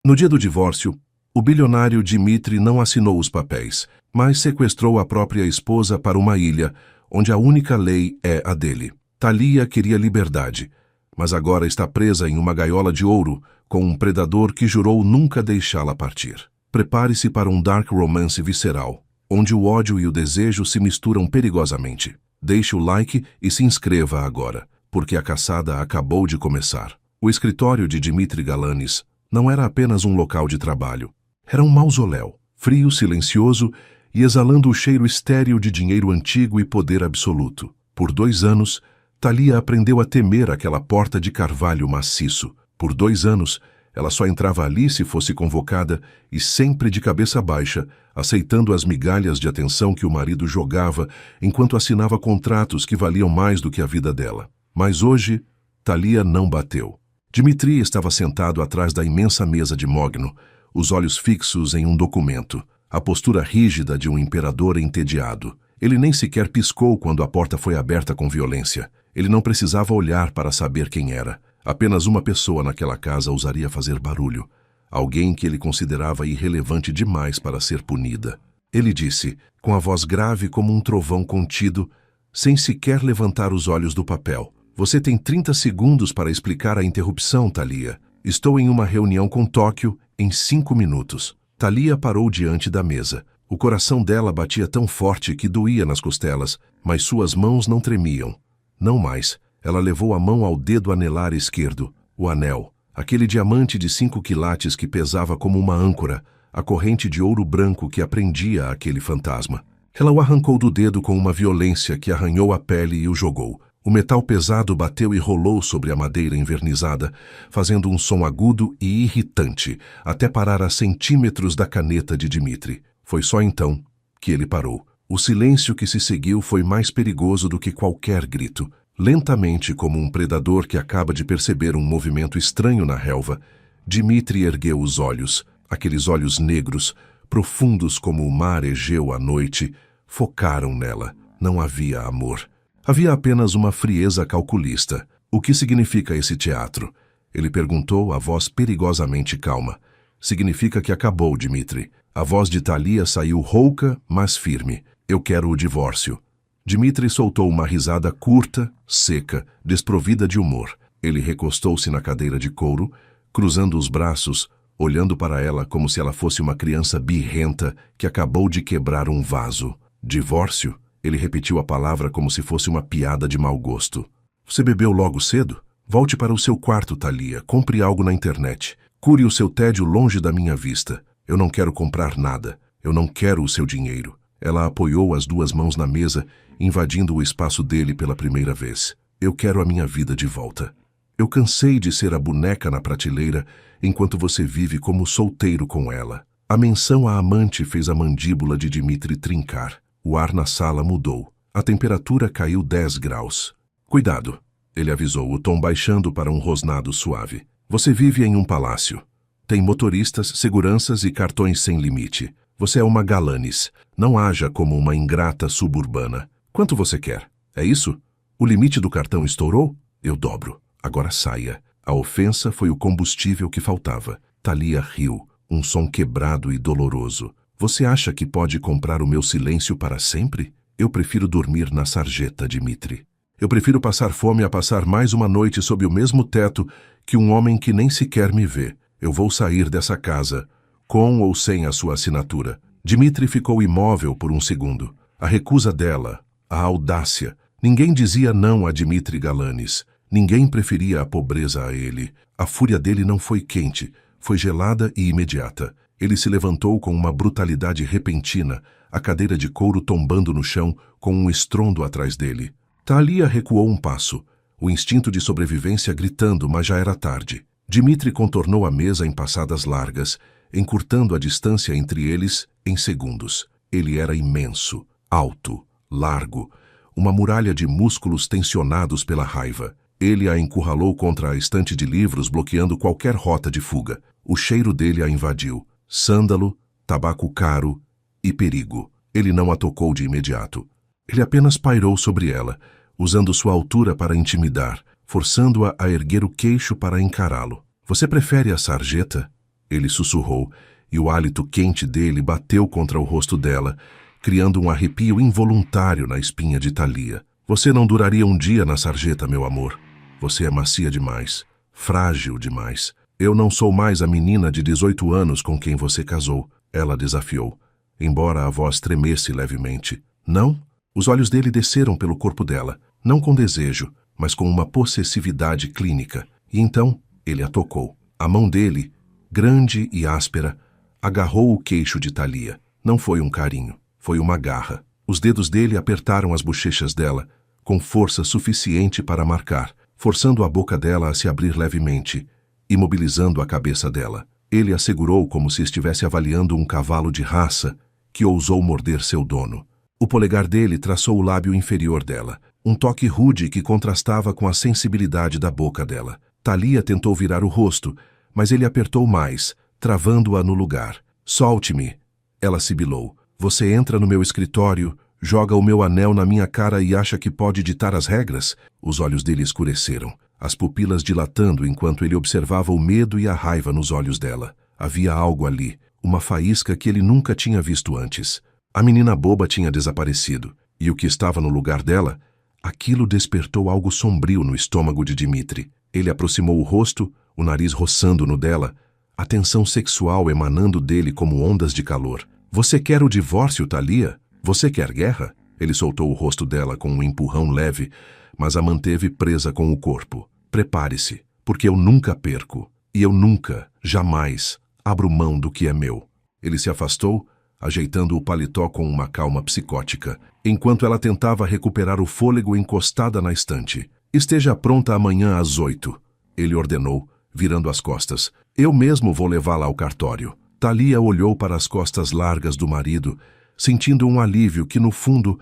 No dia do divórcio, o bilionário Dmitri não assinou os papéis, mas sequestrou a própria esposa para uma ilha, onde a única lei é a dele. Thalia queria liberdade, mas agora está presa em uma gaiola de ouro com um predador que jurou nunca deixá-la partir. Prepare-se para um dark romance visceral, onde o ódio e o desejo se misturam perigosamente. Deixe o like e se inscreva agora, porque a caçada acabou de começar. O escritório de Dmitri Galanis não era apenas um local de trabalho. Era um mausoléu, frio, silencioso e exalando o cheiro estéril de dinheiro antigo e poder absoluto. Por 2 anos, Thalia aprendeu a temer aquela porta de carvalho maciço. Por 2 anos, ela só entrava ali se fosse convocada e sempre de cabeça baixa, aceitando as migalhas de atenção que o marido jogava enquanto assinava contratos que valiam mais do que a vida dela. Mas hoje, Thalia não bateu. Dmitri estava sentado atrás da imensa mesa de mogno, os olhos fixos em um documento, a postura rígida de um imperador entediado. Ele nem sequer piscou quando a porta foi aberta com violência. Ele não precisava olhar para saber quem era. Apenas uma pessoa naquela casa ousaria fazer barulho. Alguém que ele considerava irrelevante demais para ser punida. Ele disse, com a voz grave como um trovão contido, sem sequer levantar os olhos do papel: "Você tem 30 segundos para explicar a interrupção, Thalia. Estou em uma reunião com Tóquio em 5 minutos. Thalia parou diante da mesa. O coração dela batia tão forte que doía nas costelas, mas suas mãos não tremiam. Não mais. Ela levou a mão ao dedo anelar esquerdo, o anel, aquele diamante de 5 quilates que pesava como uma âncora, a corrente de ouro branco que aprendia aquele fantasma. Ela o arrancou do dedo com uma violência que arranhou a pele e o jogou. O metal pesado bateu e rolou sobre a madeira envernizada, fazendo um som agudo e irritante, até parar a centímetros da caneta de Dmitri. Foi só então que ele parou. O silêncio que se seguiu foi mais perigoso do que qualquer grito. Lentamente, como um predador que acaba de perceber um movimento estranho na relva, Dmitri ergueu os olhos. Aqueles olhos negros, profundos como o mar Egeu à noite, focaram nela. Não havia amor. Havia apenas uma frieza calculista. "O que significa esse teatro?" Ele perguntou, a voz perigosamente calma. "Significa que acabou, Dmitri." A voz de Thalia saiu rouca, mas firme. "Eu quero o divórcio." Dmitri soltou uma risada curta, seca, desprovida de humor. Ele recostou-se na cadeira de couro, cruzando os braços, olhando para ela como se ela fosse uma criança birrenta que acabou de quebrar um vaso. "Divórcio?" Ele repetiu a palavra como se fosse uma piada de mau gosto. "Você bebeu logo cedo? Volte para o seu quarto, Thalia. Compre algo na internet. Cure o seu tédio longe da minha vista. Eu não quero comprar nada. Eu não quero o seu dinheiro." Ela apoiou as 2 mãos na mesa, invadindo o espaço dele pela primeira vez. "Eu quero a minha vida de volta. Eu cansei de ser a boneca na prateleira enquanto você vive como solteiro com ela." A menção à amante fez a mandíbula de Dmitri trincar. O ar na sala mudou. A temperatura caiu 10 graus. "Cuidado", ele avisou, o tom baixando para um rosnado suave. "Você vive em um palácio. Tem motoristas, seguranças e cartões sem limite. Você é uma Galanis. Não haja como uma ingrata suburbana. Quanto você quer? É isso? O limite do cartão estourou? Eu dobro. Agora saia." A ofensa foi o combustível que faltava. Thalia riu, um som quebrado e doloroso. "Você acha que pode comprar o meu silêncio para sempre? Eu prefiro dormir na sarjeta, Dmitri. Eu prefiro passar fome a passar mais uma noite sob o mesmo teto que um homem que nem sequer me vê. Eu vou sair dessa casa, com ou sem a sua assinatura." Dmitri ficou imóvel por um segundo. A recusa dela, a audácia. Ninguém dizia não a Dmitri Galanis. Ninguém preferia a pobreza a ele. A fúria dele não foi quente, foi gelada e imediata. Ele se levantou com uma brutalidade repentina, a cadeira de couro tombando no chão com um estrondo atrás dele. Thalia recuou um passo, o instinto de sobrevivência gritando, mas já era tarde. Dmitri contornou a mesa em passadas largas, encurtando a distância entre eles em segundos. Ele era imenso, alto, largo, uma muralha de músculos tensionados pela raiva. Ele a encurralou contra a estante de livros, bloqueando qualquer rota de fuga. O cheiro dele a invadiu. Sândalo, tabaco caro e perigo. Ele não a tocou de imediato. Ele apenas pairou sobre ela, usando sua altura para intimidar, forçando-a a erguer o queixo para encará-lo. "Você prefere a sarjeta?" Ele sussurrou, e o hálito quente dele bateu contra o rosto dela, criando um arrepio involuntário na espinha de Thalia. Você não duraria um dia na sarjeta, meu amor. Você é macia demais, frágil demais. Eu não sou mais a menina de 18 anos com quem você casou, ela desafiou, embora a voz tremesse levemente. Não? Os olhos dele desceram pelo corpo dela, não com desejo, mas com uma possessividade clínica. E então ele a tocou. A mão dele, grande e áspera, agarrou o queixo de Thalia. Não foi um carinho, foi uma garra. Os dedos dele apertaram as bochechas dela, com força suficiente para marcar, forçando a boca dela a se abrir levemente, imobilizando a cabeça dela. Ele a segurou como se estivesse avaliando um cavalo de raça que ousou morder seu dono. O polegar dele traçou o lábio inferior dela, um toque rude que contrastava com a sensibilidade da boca dela. Thalia tentou virar o rosto, mas ele apertou mais, travando-a no lugar. Solte-me, ela sibilou. Você entra no meu escritório, joga o meu anel na minha cara e acha que pode ditar as regras? Os olhos dele escureceram, as pupilas dilatando enquanto ele observava o medo e a raiva nos olhos dela. Havia algo ali, uma faísca que ele nunca tinha visto antes. A menina boba tinha desaparecido, e o que estava no lugar dela, aquilo despertou algo sombrio no estômago de Dmitri. Ele aproximou o rosto, o nariz roçando no dela, a tensão sexual emanando dele como ondas de calor. Você quer o divórcio, Thalia? Você quer guerra? Ele soltou o rosto dela com um empurrão leve, mas a manteve presa com o corpo. Prepare-se, porque eu nunca perco, e eu nunca, jamais, abro mão do que é meu. Ele se afastou, ajeitando o paletó com uma calma psicótica, enquanto ela tentava recuperar o fôlego encostada na estante. Esteja pronta amanhã às 8, ele ordenou, virando as costas. Eu mesmo vou levá-la ao cartório. Thalia olhou para as costas largas do marido, sentindo um alívio que, no fundo,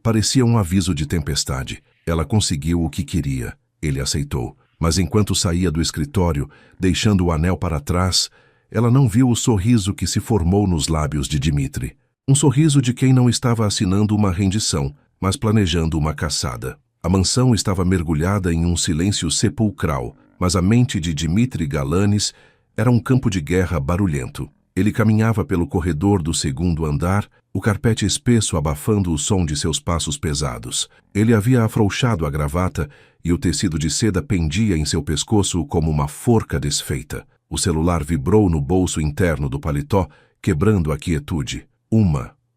parecia um aviso de tempestade. Ela conseguiu o que queria. Ele aceitou. Mas enquanto saía do escritório, deixando o anel para trás, ela não viu o sorriso que se formou nos lábios de Dmitri. Um sorriso de quem não estava assinando uma rendição, mas planejando uma caçada. A mansão estava mergulhada em um silêncio sepulcral, mas a mente de Dmitri Galanis era um campo de guerra barulhento. Ele caminhava pelo corredor do segundo andar, o carpete espesso abafando o som de seus passos pesados. Ele havia afrouxado a gravata e o tecido de seda pendia em seu pescoço como uma forca desfeita. O celular vibrou no bolso interno do paletó, quebrando a quietude. 1,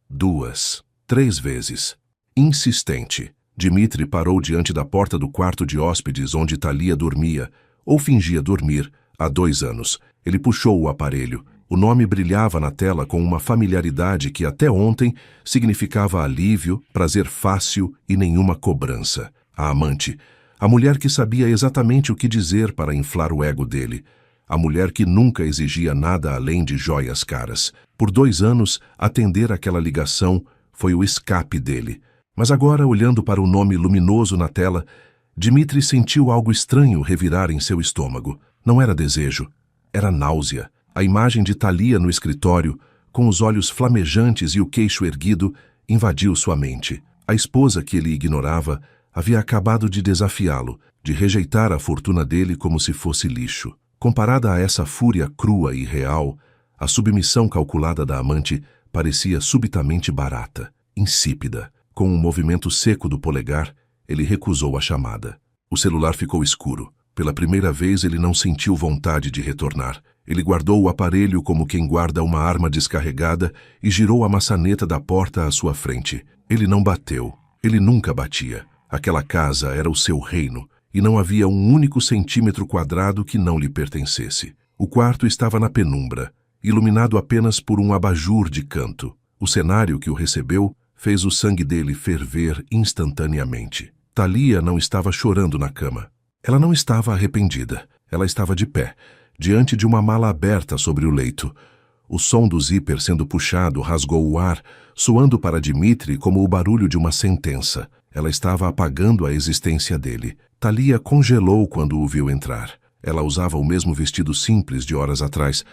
2, 3 vezes. Insistente, Dmitri parou diante da porta do quarto de hóspedes onde Thalia dormia, ou fingia dormir, há 2 anos. Ele puxou o aparelho. O nome brilhava na tela com uma familiaridade que até ontem significava alívio, prazer fácil e nenhuma cobrança. A amante, a mulher que sabia exatamente o que dizer para inflar o ego dele. A mulher que nunca exigia nada além de joias caras. Por 2 anos, atender aquela ligação foi o escape dele. Mas agora, olhando para o nome luminoso na tela, Dmitri sentiu algo estranho revirar em seu estômago. Não era desejo, era náusea. A imagem de Thalia no escritório, com os olhos flamejantes e o queixo erguido, invadiu sua mente. A esposa que ele ignorava havia acabado de desafiá-lo, de rejeitar a fortuna dele como se fosse lixo. Comparada a essa fúria crua e real, a submissão calculada da amante parecia subitamente barata, insípida. Com um movimento seco do polegar, ele recusou a chamada. O celular ficou escuro. Pela primeira vez ele não sentiu vontade de retornar. Ele guardou o aparelho como quem guarda uma arma descarregada e girou a maçaneta da porta à sua frente. Ele não bateu. Ele nunca batia. Aquela casa era o seu reino, e não havia um único centímetro quadrado que não lhe pertencesse. O quarto estava na penumbra, iluminado apenas por um abajur de canto. O cenário que o recebeu fez o sangue dele ferver instantaneamente. Thalia não estava chorando na cama. Ela não estava arrependida. Ela estava de pé, diante de uma mala aberta sobre o leito. O som do zíper sendo puxado rasgou o ar, soando para Dmitri como o barulho de uma sentença. Ela estava apagando a existência dele. Thalia congelou quando o viu entrar. Ela usava o mesmo vestido simples de horas atrás,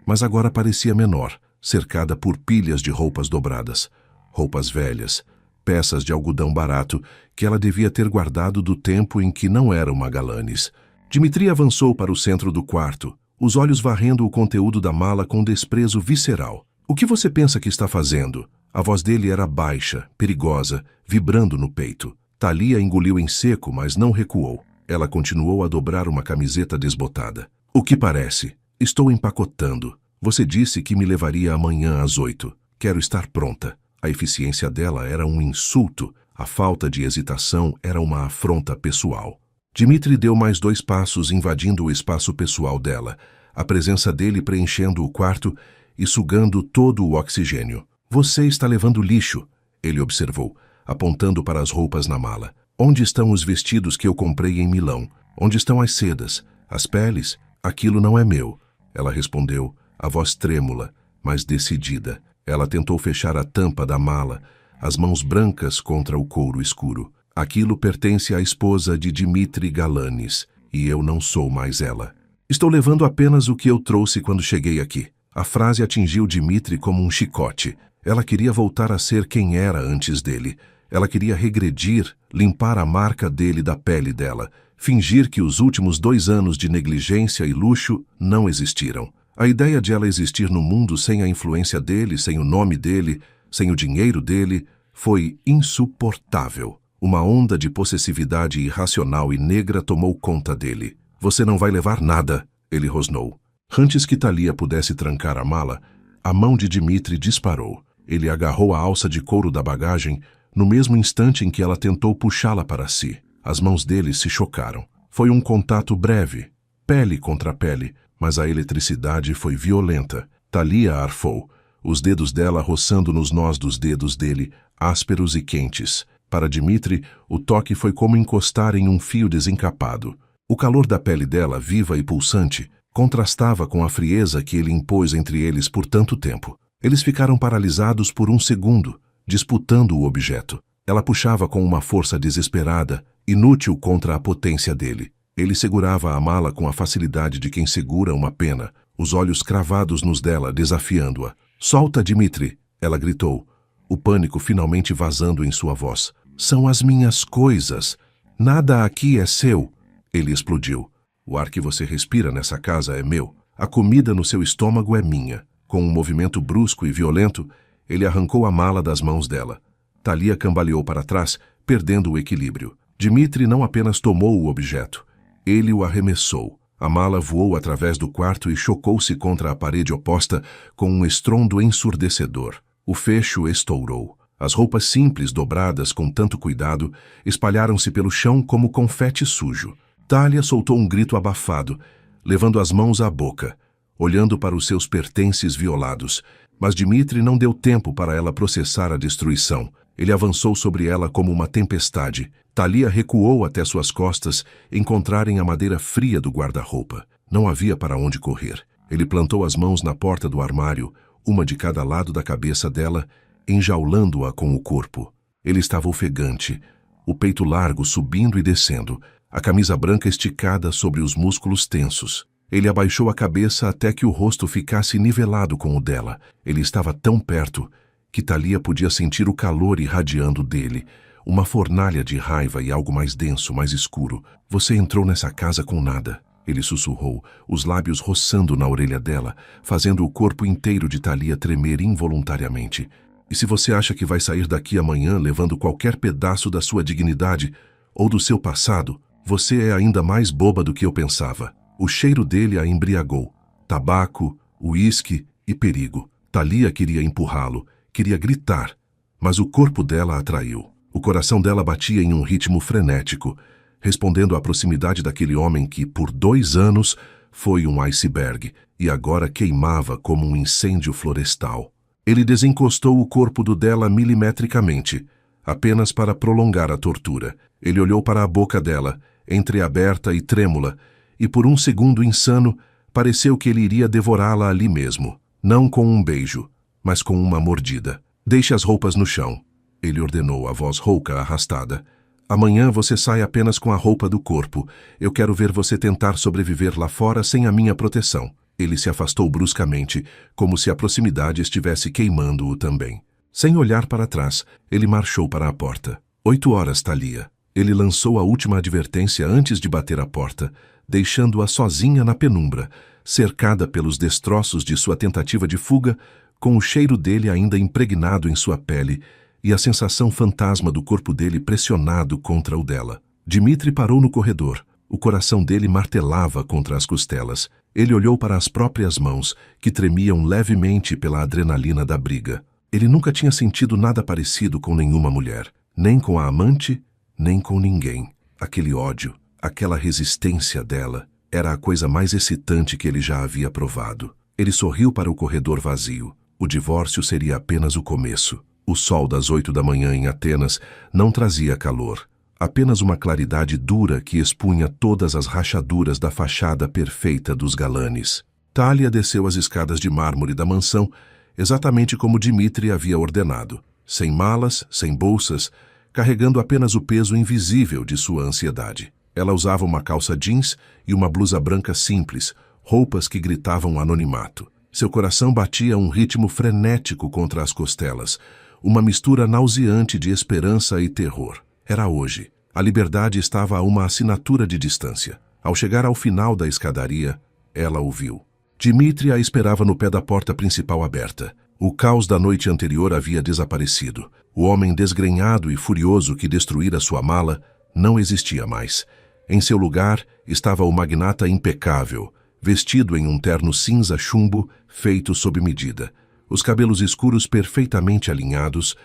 mas agora parecia menor, cercada por pilhas de roupas dobradas. Roupas velhas, peças de algodão barato que ela devia ter guardado do tempo em que não era uma Galanis. Dmitri avançou para o centro do quarto, os olhos varrendo o conteúdo da mala com desprezo visceral. O que você pensa que está fazendo? A voz dele era baixa, perigosa, vibrando no peito. Thalia engoliu em seco, mas não recuou. Ela continuou a dobrar uma camiseta desbotada. O que parece? Estou empacotando. Você disse que me levaria amanhã às 8. Quero estar pronta. A eficiência dela era um insulto. A falta de hesitação era uma afronta pessoal. Dmitri deu mais 2 passos, invadindo o espaço pessoal dela, a presença dele preenchendo o quarto e sugando todo o oxigênio. Você está levando lixo, ele observou, apontando para as roupas na mala. Onde estão os vestidos que eu comprei em Milão? Onde estão as sedas? As peles? Aquilo não é meu. Ela respondeu, a voz trêmula, mas decidida. Ela tentou fechar a tampa da mala, as mãos brancas contra o couro escuro. Aquilo pertence à esposa de Dmitri Galanis, e eu não sou mais ela. Estou levando apenas o que eu trouxe quando cheguei aqui. A frase atingiu Dmitri como um chicote. Ela queria voltar a ser quem era antes dele. Ela queria regredir, limpar a marca dele da pele dela, fingir que os últimos 2 anos de negligência e luxo não existiram. A ideia de ela existir no mundo sem a influência dele, sem o nome dele, sem o dinheiro dele, foi insuportável. Uma onda de possessividade irracional e negra tomou conta dele. Você não vai levar nada, ele rosnou. Antes que Thalia pudesse trancar a mala, a mão de Dmitri disparou. Ele agarrou a alça de couro da bagagem no mesmo instante em que ela tentou puxá-la para si. As mãos dele se chocaram. Foi um contato breve, pele contra pele, mas a eletricidade foi violenta. Thalia arfou, os dedos dela roçando nos nós dos dedos dele, ásperos e quentes. Para Dmitri, o toque foi como encostar em um fio desencapado. O calor da pele dela, viva e pulsante, contrastava com a frieza que ele impôs entre eles por tanto tempo. Eles ficaram paralisados por 1 segundo, disputando o objeto. Ela puxava com uma força desesperada, inútil contra a potência dele. Ele segurava a mala com a facilidade de quem segura uma pena, os olhos cravados nos dela, desafiando-a. Solta, Dmitri! Ela gritou, o pânico finalmente vazando em sua voz. São as minhas coisas. Nada aqui é seu. Ele explodiu. O ar que você respira nessa casa é meu. A comida no seu estômago é minha. Com um movimento brusco e violento, ele arrancou a mala das mãos dela. Thalia cambaleou para trás, perdendo o equilíbrio. Dmitri não apenas tomou o objeto. Ele o arremessou. A mala voou através do quarto e chocou-se contra a parede oposta com um estrondo ensurdecedor. O fecho estourou. As roupas simples, dobradas com tanto cuidado, espalharam-se pelo chão como confete sujo. Thalia soltou um grito abafado, levando as mãos à boca, olhando para os seus pertences violados. Mas Dmitri não deu tempo para ela processar a destruição. Ele avançou sobre ela como uma tempestade. Thalia recuou até suas costas, encontrarem a madeira fria do guarda-roupa. Não havia para onde correr. Ele plantou as mãos na porta do armário, uma de cada lado da cabeça dela, enjaulando-a com o corpo. Ele estava ofegante, o peito largo subindo e descendo, a camisa branca esticada sobre os músculos tensos. Ele abaixou a cabeça até que o rosto ficasse nivelado com o dela. Ele estava tão perto que Thalia podia sentir o calor irradiando dele, uma fornalha de raiva e algo mais denso, mais escuro. Você entrou nessa casa com nada. Ele sussurrou, os lábios roçando na orelha dela, fazendo o corpo inteiro de Thalia tremer involuntariamente. E se você acha que vai sair daqui amanhã levando qualquer pedaço da sua dignidade ou do seu passado, você é ainda mais boba do que eu pensava. O cheiro dele a embriagou. Tabaco, uísque e perigo. Thalia queria empurrá-lo, queria gritar, mas o corpo dela atraiu. O coração dela batia em um ritmo frenético, respondendo à proximidade daquele homem que, por 2 anos, foi um iceberg e agora queimava como um incêndio florestal. Ele desencostou o corpo do dela milimetricamente, apenas para prolongar a tortura. Ele olhou para a boca dela, entreaberta e trêmula, e por 1 segundo insano, pareceu que ele iria devorá-la ali mesmo, não com um beijo, mas com uma mordida. Deixe as roupas no chão, ele ordenou, a voz rouca arrastada. Amanhã você sai apenas com a roupa do corpo. Eu quero ver você tentar sobreviver lá fora sem a minha proteção. Ele se afastou bruscamente, como se a proximidade estivesse queimando-o também. Sem olhar para trás, ele marchou para a porta. 8 horas, Thalia. Ele lançou a última advertência antes de bater a porta, deixando-a sozinha na penumbra, cercada pelos destroços de sua tentativa de fuga, com o cheiro dele ainda impregnado em sua pele e a sensação fantasma do corpo dele pressionado contra o dela. Dmitri parou no corredor. O coração dele martelava contra as costelas. Ele olhou para as próprias mãos, que tremiam levemente pela adrenalina da briga. Ele nunca tinha sentido nada parecido com nenhuma mulher, nem com a amante, nem com ninguém. Aquele ódio, aquela resistência dela, era a coisa mais excitante que ele já havia provado. Ele sorriu para o corredor vazio. O divórcio seria apenas o começo. O sol das 8 da manhã em Atenas não trazia calor. Apenas uma claridade dura que expunha todas as rachaduras da fachada perfeita dos galanes. Thalia desceu as escadas de mármore da mansão, exatamente como Dmitri havia ordenado. Sem malas, sem bolsas, carregando apenas o peso invisível de sua ansiedade. Ela usava uma calça jeans e uma blusa branca simples, roupas que gritavam anonimato. Seu coração batia um ritmo frenético contra as costelas, uma mistura nauseante de esperança e terror. Era hoje. A liberdade estava a uma assinatura de distância. Ao chegar ao final da escadaria, ela o viu. Dmitri a esperava no pé da porta principal aberta. O caos da noite anterior havia desaparecido. O homem desgrenhado e furioso que destruíra sua mala não existia mais. Em seu lugar estava o magnata impecável, vestido em um terno cinza chumbo feito sob medida. Os cabelos escuros perfeitamente alinhados,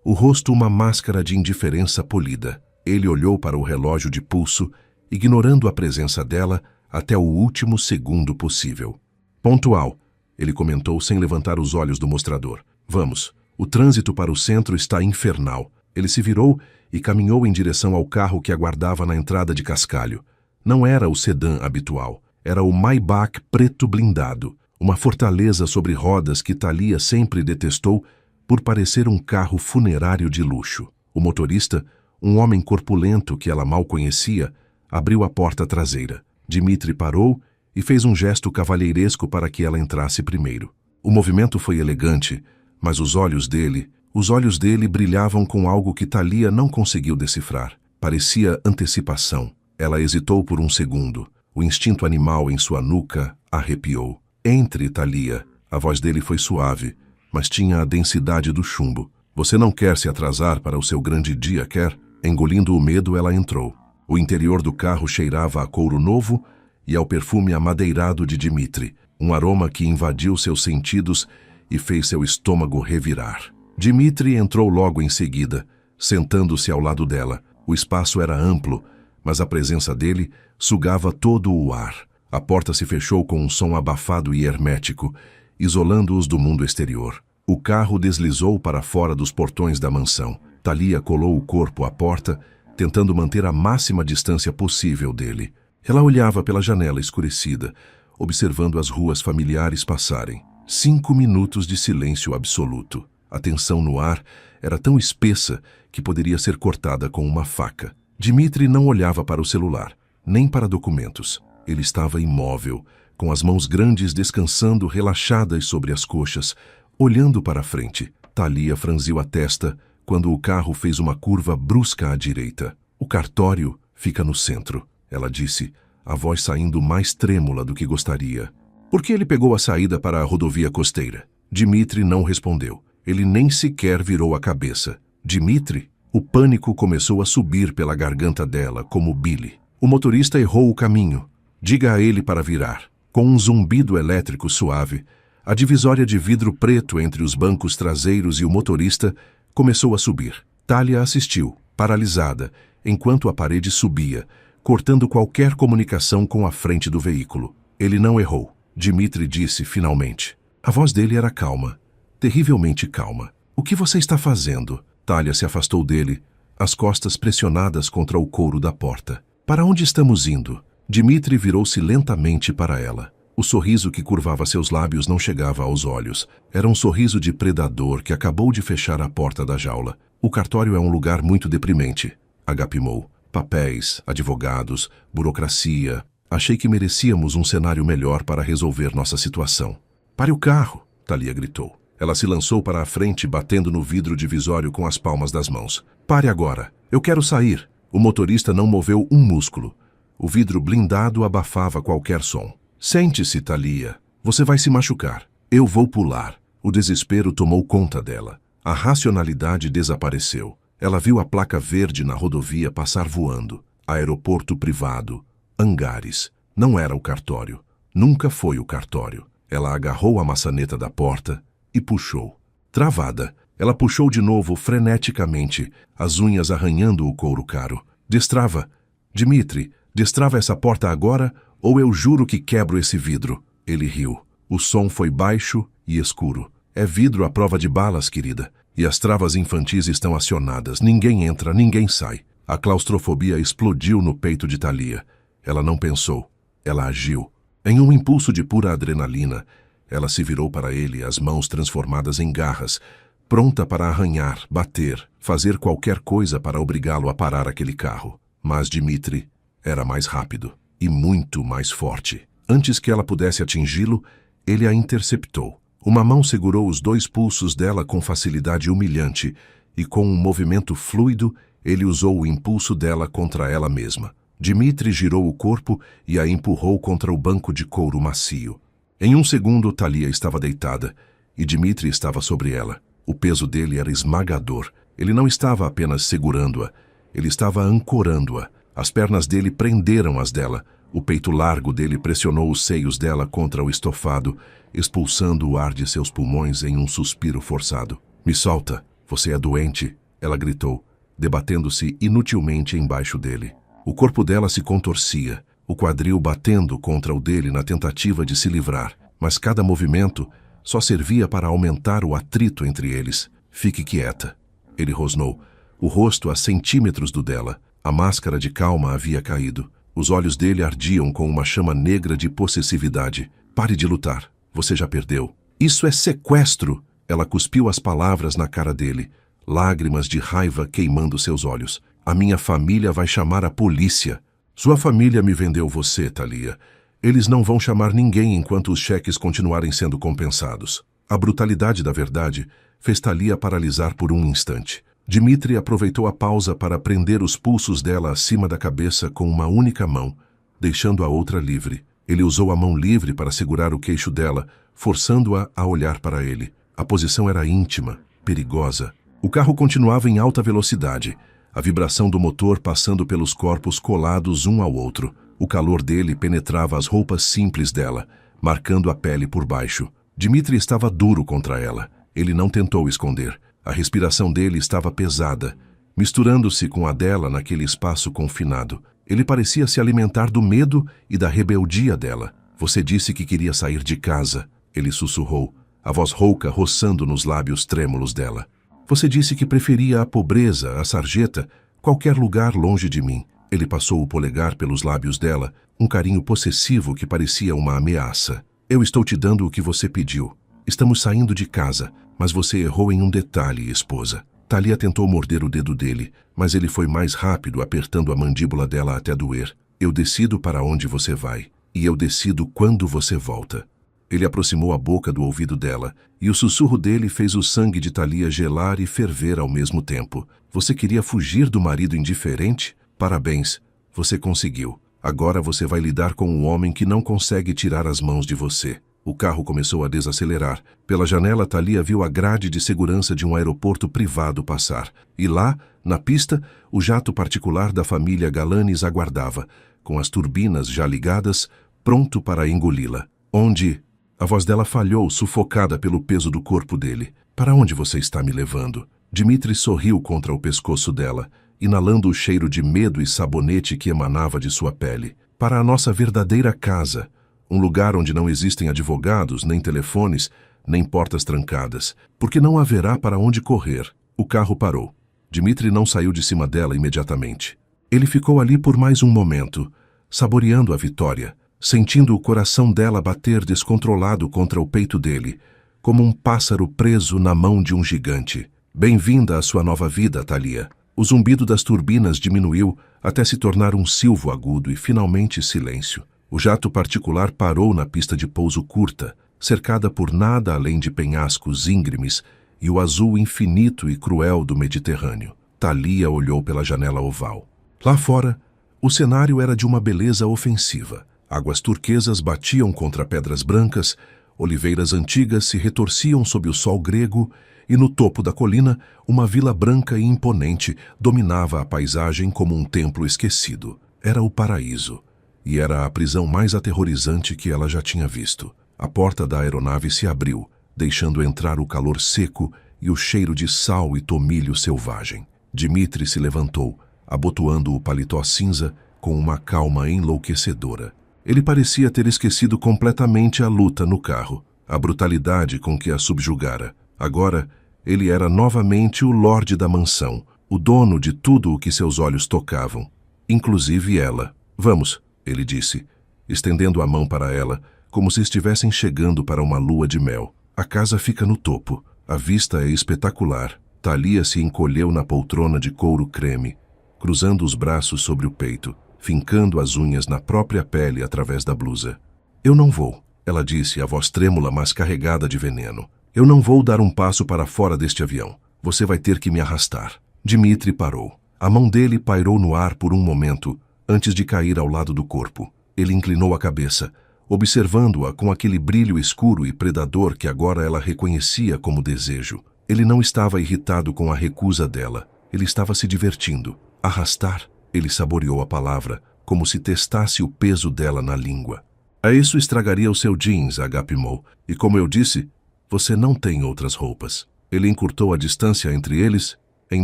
o rosto uma máscara de indiferença polida. Ele olhou para o relógio de pulso, ignorando a presença dela até o último segundo possível. Pontual, ele comentou sem levantar os olhos do mostrador. Vamos, o trânsito para o centro está infernal. Ele se virou e caminhou em direção ao carro que aguardava na entrada de cascalho. Não era o sedã habitual, era o Maybach preto blindado, uma fortaleza sobre rodas que Thalia sempre detestou por parecer um carro funerário de luxo. O motorista, um homem corpulento que ela mal conhecia, abriu a porta traseira. Dmitri parou e fez um gesto cavalheiresco para que ela entrasse primeiro. O movimento foi elegante, mas os olhos dele brilhavam com algo que Thalia não conseguiu decifrar. Parecia antecipação. Ela hesitou por um segundo. O instinto animal em sua nuca arrepiou. Entre, Thalia. A voz dele foi suave, mas tinha a densidade do chumbo. Você não quer se atrasar para o seu grande dia, quer? Engolindo o medo, ela entrou. O interior do carro cheirava a couro novo e ao perfume amadeirado de Dmitri, um aroma que invadiu seus sentidos e fez seu estômago revirar. Dmitri entrou logo em seguida, sentando-se ao lado dela. O espaço era amplo, mas a presença dele sugava todo o ar. A porta se fechou com um som abafado e hermético, isolando-os do mundo exterior. O carro deslizou para fora dos portões da mansão. Thalia colou o corpo à porta, tentando manter a máxima distância possível dele. Ela olhava pela janela escurecida, observando as ruas familiares passarem. 5 minutos de silêncio absoluto. A tensão no ar era tão espessa que poderia ser cortada com uma faca. Dmitri não olhava para o celular, nem para documentos. Ele estava imóvel, com as mãos grandes descansando relaxadas sobre as coxas, olhando para a frente. Thalia franziu a testa quando o carro fez uma curva brusca à direita. O cartório fica no centro, ela disse, a voz saindo mais trêmula do que gostaria. Por que ele pegou a saída para a rodovia costeira? Dmitri não respondeu. Ele nem sequer virou a cabeça. Dmitri? O pânico começou a subir pela garganta dela, como bile. O motorista errou o caminho. Diga a ele para virar. Com um zumbido elétrico suave, a divisória de vidro preto entre os bancos traseiros e o motorista começou a subir. Thalia assistiu, paralisada, enquanto a parede subia, cortando qualquer comunicação com a frente do veículo. Ele não errou, Dmitri disse finalmente. A voz dele era calma, terrivelmente calma. O que você está fazendo? Thalia se afastou dele, as costas pressionadas contra o couro da porta. Para onde estamos indo? Dmitri virou-se lentamente para ela. O sorriso que curvava seus lábios não chegava aos olhos. Era um sorriso de predador que acabou de fechar a porta da jaula. O cartório é um lugar muito deprimente, agapimou. Papéis, advogados, burocracia. Achei que merecíamos um cenário melhor para resolver nossa situação. Pare o carro, Thalia gritou. Ela se lançou para a frente, batendo no vidro divisório com as palmas das mãos. Pare agora. Eu quero sair. O motorista não moveu um músculo. O vidro blindado abafava qualquer som. Sente-se, Thalia. Você vai se machucar. Eu vou pular. O desespero tomou conta dela. A racionalidade desapareceu. Ela viu a placa verde na rodovia passar voando. Aeroporto privado. Hangares. Não era o cartório. Nunca foi o cartório. Ela agarrou a maçaneta da porta e puxou. Travada, ela puxou de novo freneticamente, as unhas arranhando o couro caro. Destrava. Dmitri, destrava essa porta agora ou eu juro que quebro esse vidro. Ele riu. O som foi baixo e escuro. É vidro à prova de balas, querida. E as travas infantis estão acionadas. Ninguém entra, ninguém sai. A claustrofobia explodiu no peito de Thalia. Ela não pensou. Ela agiu. Em um impulso de pura adrenalina, ela se virou para ele, as mãos transformadas em garras, pronta para arranhar, bater, fazer qualquer coisa para obrigá-lo a parar aquele carro. Mas Dmitri era mais rápido e muito mais forte. Antes que ela pudesse atingi-lo, ele a interceptou. Uma mão segurou os 2 pulsos dela com facilidade humilhante e, com um movimento fluido, ele usou o impulso dela contra ela mesma. Dmitri girou o corpo e a empurrou contra o banco de couro macio. Em um segundo, Thalia estava deitada e Dmitri estava sobre ela. O peso dele era esmagador. Ele não estava apenas segurando-a, ele estava ancorando-a. As pernas dele prenderam as dela. O peito largo dele pressionou os seios dela contra o estofado, expulsando o ar de seus pulmões em um suspiro forçado. "Me solta, você é doente", ela gritou, debatendo-se inutilmente embaixo dele. O corpo dela se contorcia, o quadril batendo contra o dele na tentativa de se livrar, mas cada movimento só servia para aumentar o atrito entre eles. "Fique quieta", ele rosnou, o rosto a centímetros do dela. A máscara de calma havia caído. Os olhos dele ardiam com uma chama negra de possessividade. "Pare de lutar. Você já perdeu." "Isso é sequestro!" Ela cuspiu as palavras na cara dele, lágrimas de raiva queimando seus olhos. "A minha família vai chamar a polícia." "Sua família me vendeu você, Thalia. Eles não vão chamar ninguém enquanto os cheques continuarem sendo compensados." A brutalidade da verdade fez Thalia paralisar por um instante. Dmitri aproveitou a pausa para prender os pulsos dela acima da cabeça com uma única mão, deixando a outra livre. Ele usou a mão livre para segurar o queixo dela, forçando-a a olhar para ele. A posição era íntima, perigosa. O carro continuava em alta velocidade, a vibração do motor passando pelos corpos colados um ao outro. O calor dele penetrava as roupas simples dela, marcando a pele por baixo. Dmitri estava duro contra ela. Ele não tentou esconder. A respiração dele estava pesada, misturando-se com a dela naquele espaço confinado. Ele parecia se alimentar do medo e da rebeldia dela. "Você disse que queria sair de casa", ele sussurrou, a voz rouca roçando nos lábios trêmulos dela. "Você disse que preferia a pobreza, a sarjeta, qualquer lugar longe de mim." Ele passou o polegar pelos lábios dela, um carinho possessivo que parecia uma ameaça. "Eu estou te dando o que você pediu. Estamos saindo de casa, mas você errou em um detalhe, esposa." Thalia tentou morder o dedo dele, mas ele foi mais rápido, apertando a mandíbula dela até doer. "Eu decido para onde você vai, e eu decido quando você volta." Ele aproximou a boca do ouvido dela, e o sussurro dele fez o sangue de Thalia gelar e ferver ao mesmo tempo. "Você queria fugir do marido indiferente? Parabéns, você conseguiu. Agora você vai lidar com um homem que não consegue tirar as mãos de você." O carro começou a desacelerar. Pela janela, Thalia viu a grade de segurança de um aeroporto privado passar. E lá, na pista, o jato particular da família Galanis aguardava, com as turbinas já ligadas, pronto para engoli-la. "Onde?" A voz dela falhou, sufocada pelo peso do corpo dele. "Para onde você está me levando?" Dmitri sorriu contra o pescoço dela, inalando o cheiro de medo e sabonete que emanava de sua pele. "Para a nossa verdadeira casa. Um lugar onde não existem advogados, nem telefones, nem portas trancadas, porque não haverá para onde correr." O carro parou. Dmitri não saiu de cima dela imediatamente. Ele ficou ali por mais um momento, saboreando a vitória, sentindo o coração dela bater descontrolado contra o peito dele, como um pássaro preso na mão de um gigante. "Bem-vinda à sua nova vida, Thalia." O zumbido das turbinas diminuiu até se tornar um silvo agudo e finalmente silêncio. O jato particular parou na pista de pouso curta, cercada por nada além de penhascos íngremes e o azul infinito e cruel do Mediterrâneo. Thalia olhou pela janela oval. Lá fora, o cenário era de uma beleza ofensiva. Águas turquesas batiam contra pedras brancas, oliveiras antigas se retorciam sob o sol grego e no topo da colina uma vila branca e imponente dominava a paisagem como um templo esquecido. Era o paraíso, e era a prisão mais aterrorizante que ela já tinha visto. A porta da aeronave se abriu, deixando entrar o calor seco e o cheiro de sal e tomilho selvagem. Dmitri se levantou, abotoando o paletó cinza com uma calma enlouquecedora. Ele parecia ter esquecido completamente a luta no carro, a brutalidade com que a subjugara. Agora, ele era novamente o lorde da mansão, o dono de tudo o que seus olhos tocavam, inclusive ela. Vamos, ele disse, estendendo a mão para ela, como se estivessem chegando para uma lua de mel. A casa fica no topo. A vista é espetacular. Thalia se encolheu na poltrona de couro creme, cruzando os braços sobre o peito, fincando as unhas na própria pele através da blusa. Eu não vou, ela disse, a voz trêmula, mas carregada de veneno. Eu não vou dar um passo para fora deste avião. Você vai ter que me arrastar. Dmitri parou. A mão dele pairou no ar por um momento, antes de cair ao lado do corpo. Ele inclinou a cabeça, observando-a com aquele brilho escuro e predador que agora ela reconhecia como desejo. Ele não estava irritado com a recusa dela. Ele estava se divertindo. Arrastar? Ele saboreou a palavra, como se testasse o peso dela na língua. A isso estragaria o seu jeans, agapimou. E como eu disse, você não tem outras roupas. Ele encurtou a distância entre eles em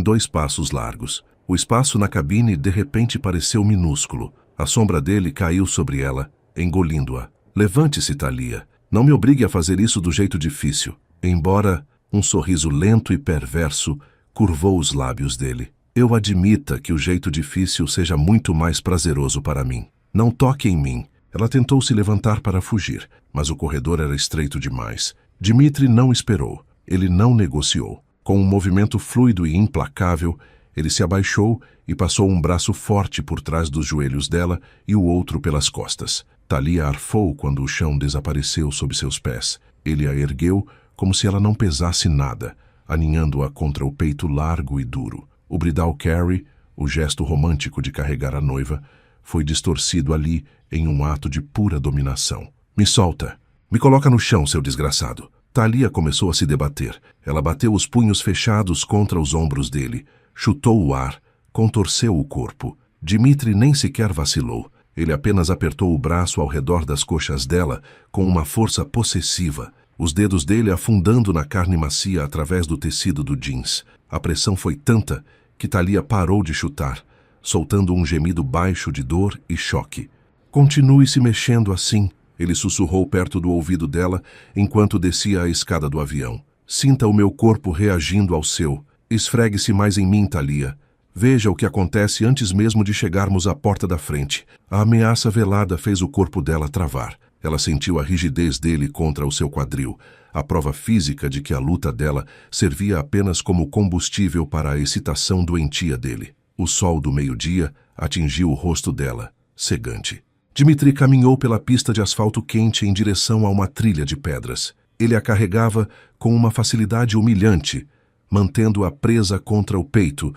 2 passos largos. O espaço na cabine de repente pareceu minúsculo. A sombra dele caiu sobre ela, engolindo-a. Levante-se, Thalia. Não me obrigue a fazer isso do jeito difícil. Embora um sorriso lento e perverso curvou os lábios dele. Eu admita que o jeito difícil seja muito mais prazeroso para mim. Não toque em mim. Ela tentou se levantar para fugir, mas o corredor era estreito demais. Dmitri não esperou. Ele não negociou. Com um movimento fluido e implacável, ele se abaixou e passou um braço forte por trás dos joelhos dela e o outro pelas costas. Thalia arfou quando o chão desapareceu sob seus pés. Ele a ergueu como se ela não pesasse nada, aninhando-a contra o peito largo e duro. O bridal carry, o gesto romântico de carregar a noiva, foi distorcido ali em um ato de pura dominação. Me solta! Me coloca no chão, seu desgraçado! Thalia começou a se debater. Ela bateu os punhos fechados contra os ombros dele, chutou o ar, contorceu o corpo. Dmitri nem sequer vacilou. Ele apenas apertou o braço ao redor das coxas dela com uma força possessiva, os dedos dele afundando na carne macia através do tecido do jeans. A pressão foi tanta que Thalia parou de chutar, soltando um gemido baixo de dor e choque. Continue se mexendo assim, ele sussurrou perto do ouvido dela enquanto descia a escada do avião. Sinta o meu corpo reagindo ao seu. Esfregue-se mais em mim, Thalia. Veja o que acontece antes mesmo de chegarmos à porta da frente. A ameaça velada fez o corpo dela travar. Ela sentiu a rigidez dele contra o seu quadril, a prova física de que a luta dela servia apenas como combustível para a excitação doentia dele. O sol do meio-dia atingiu o rosto dela, cegante. Dmitri caminhou pela pista de asfalto quente em direção a uma trilha de pedras. Ele a carregava com uma facilidade humilhante, mantendo-a presa contra o peito,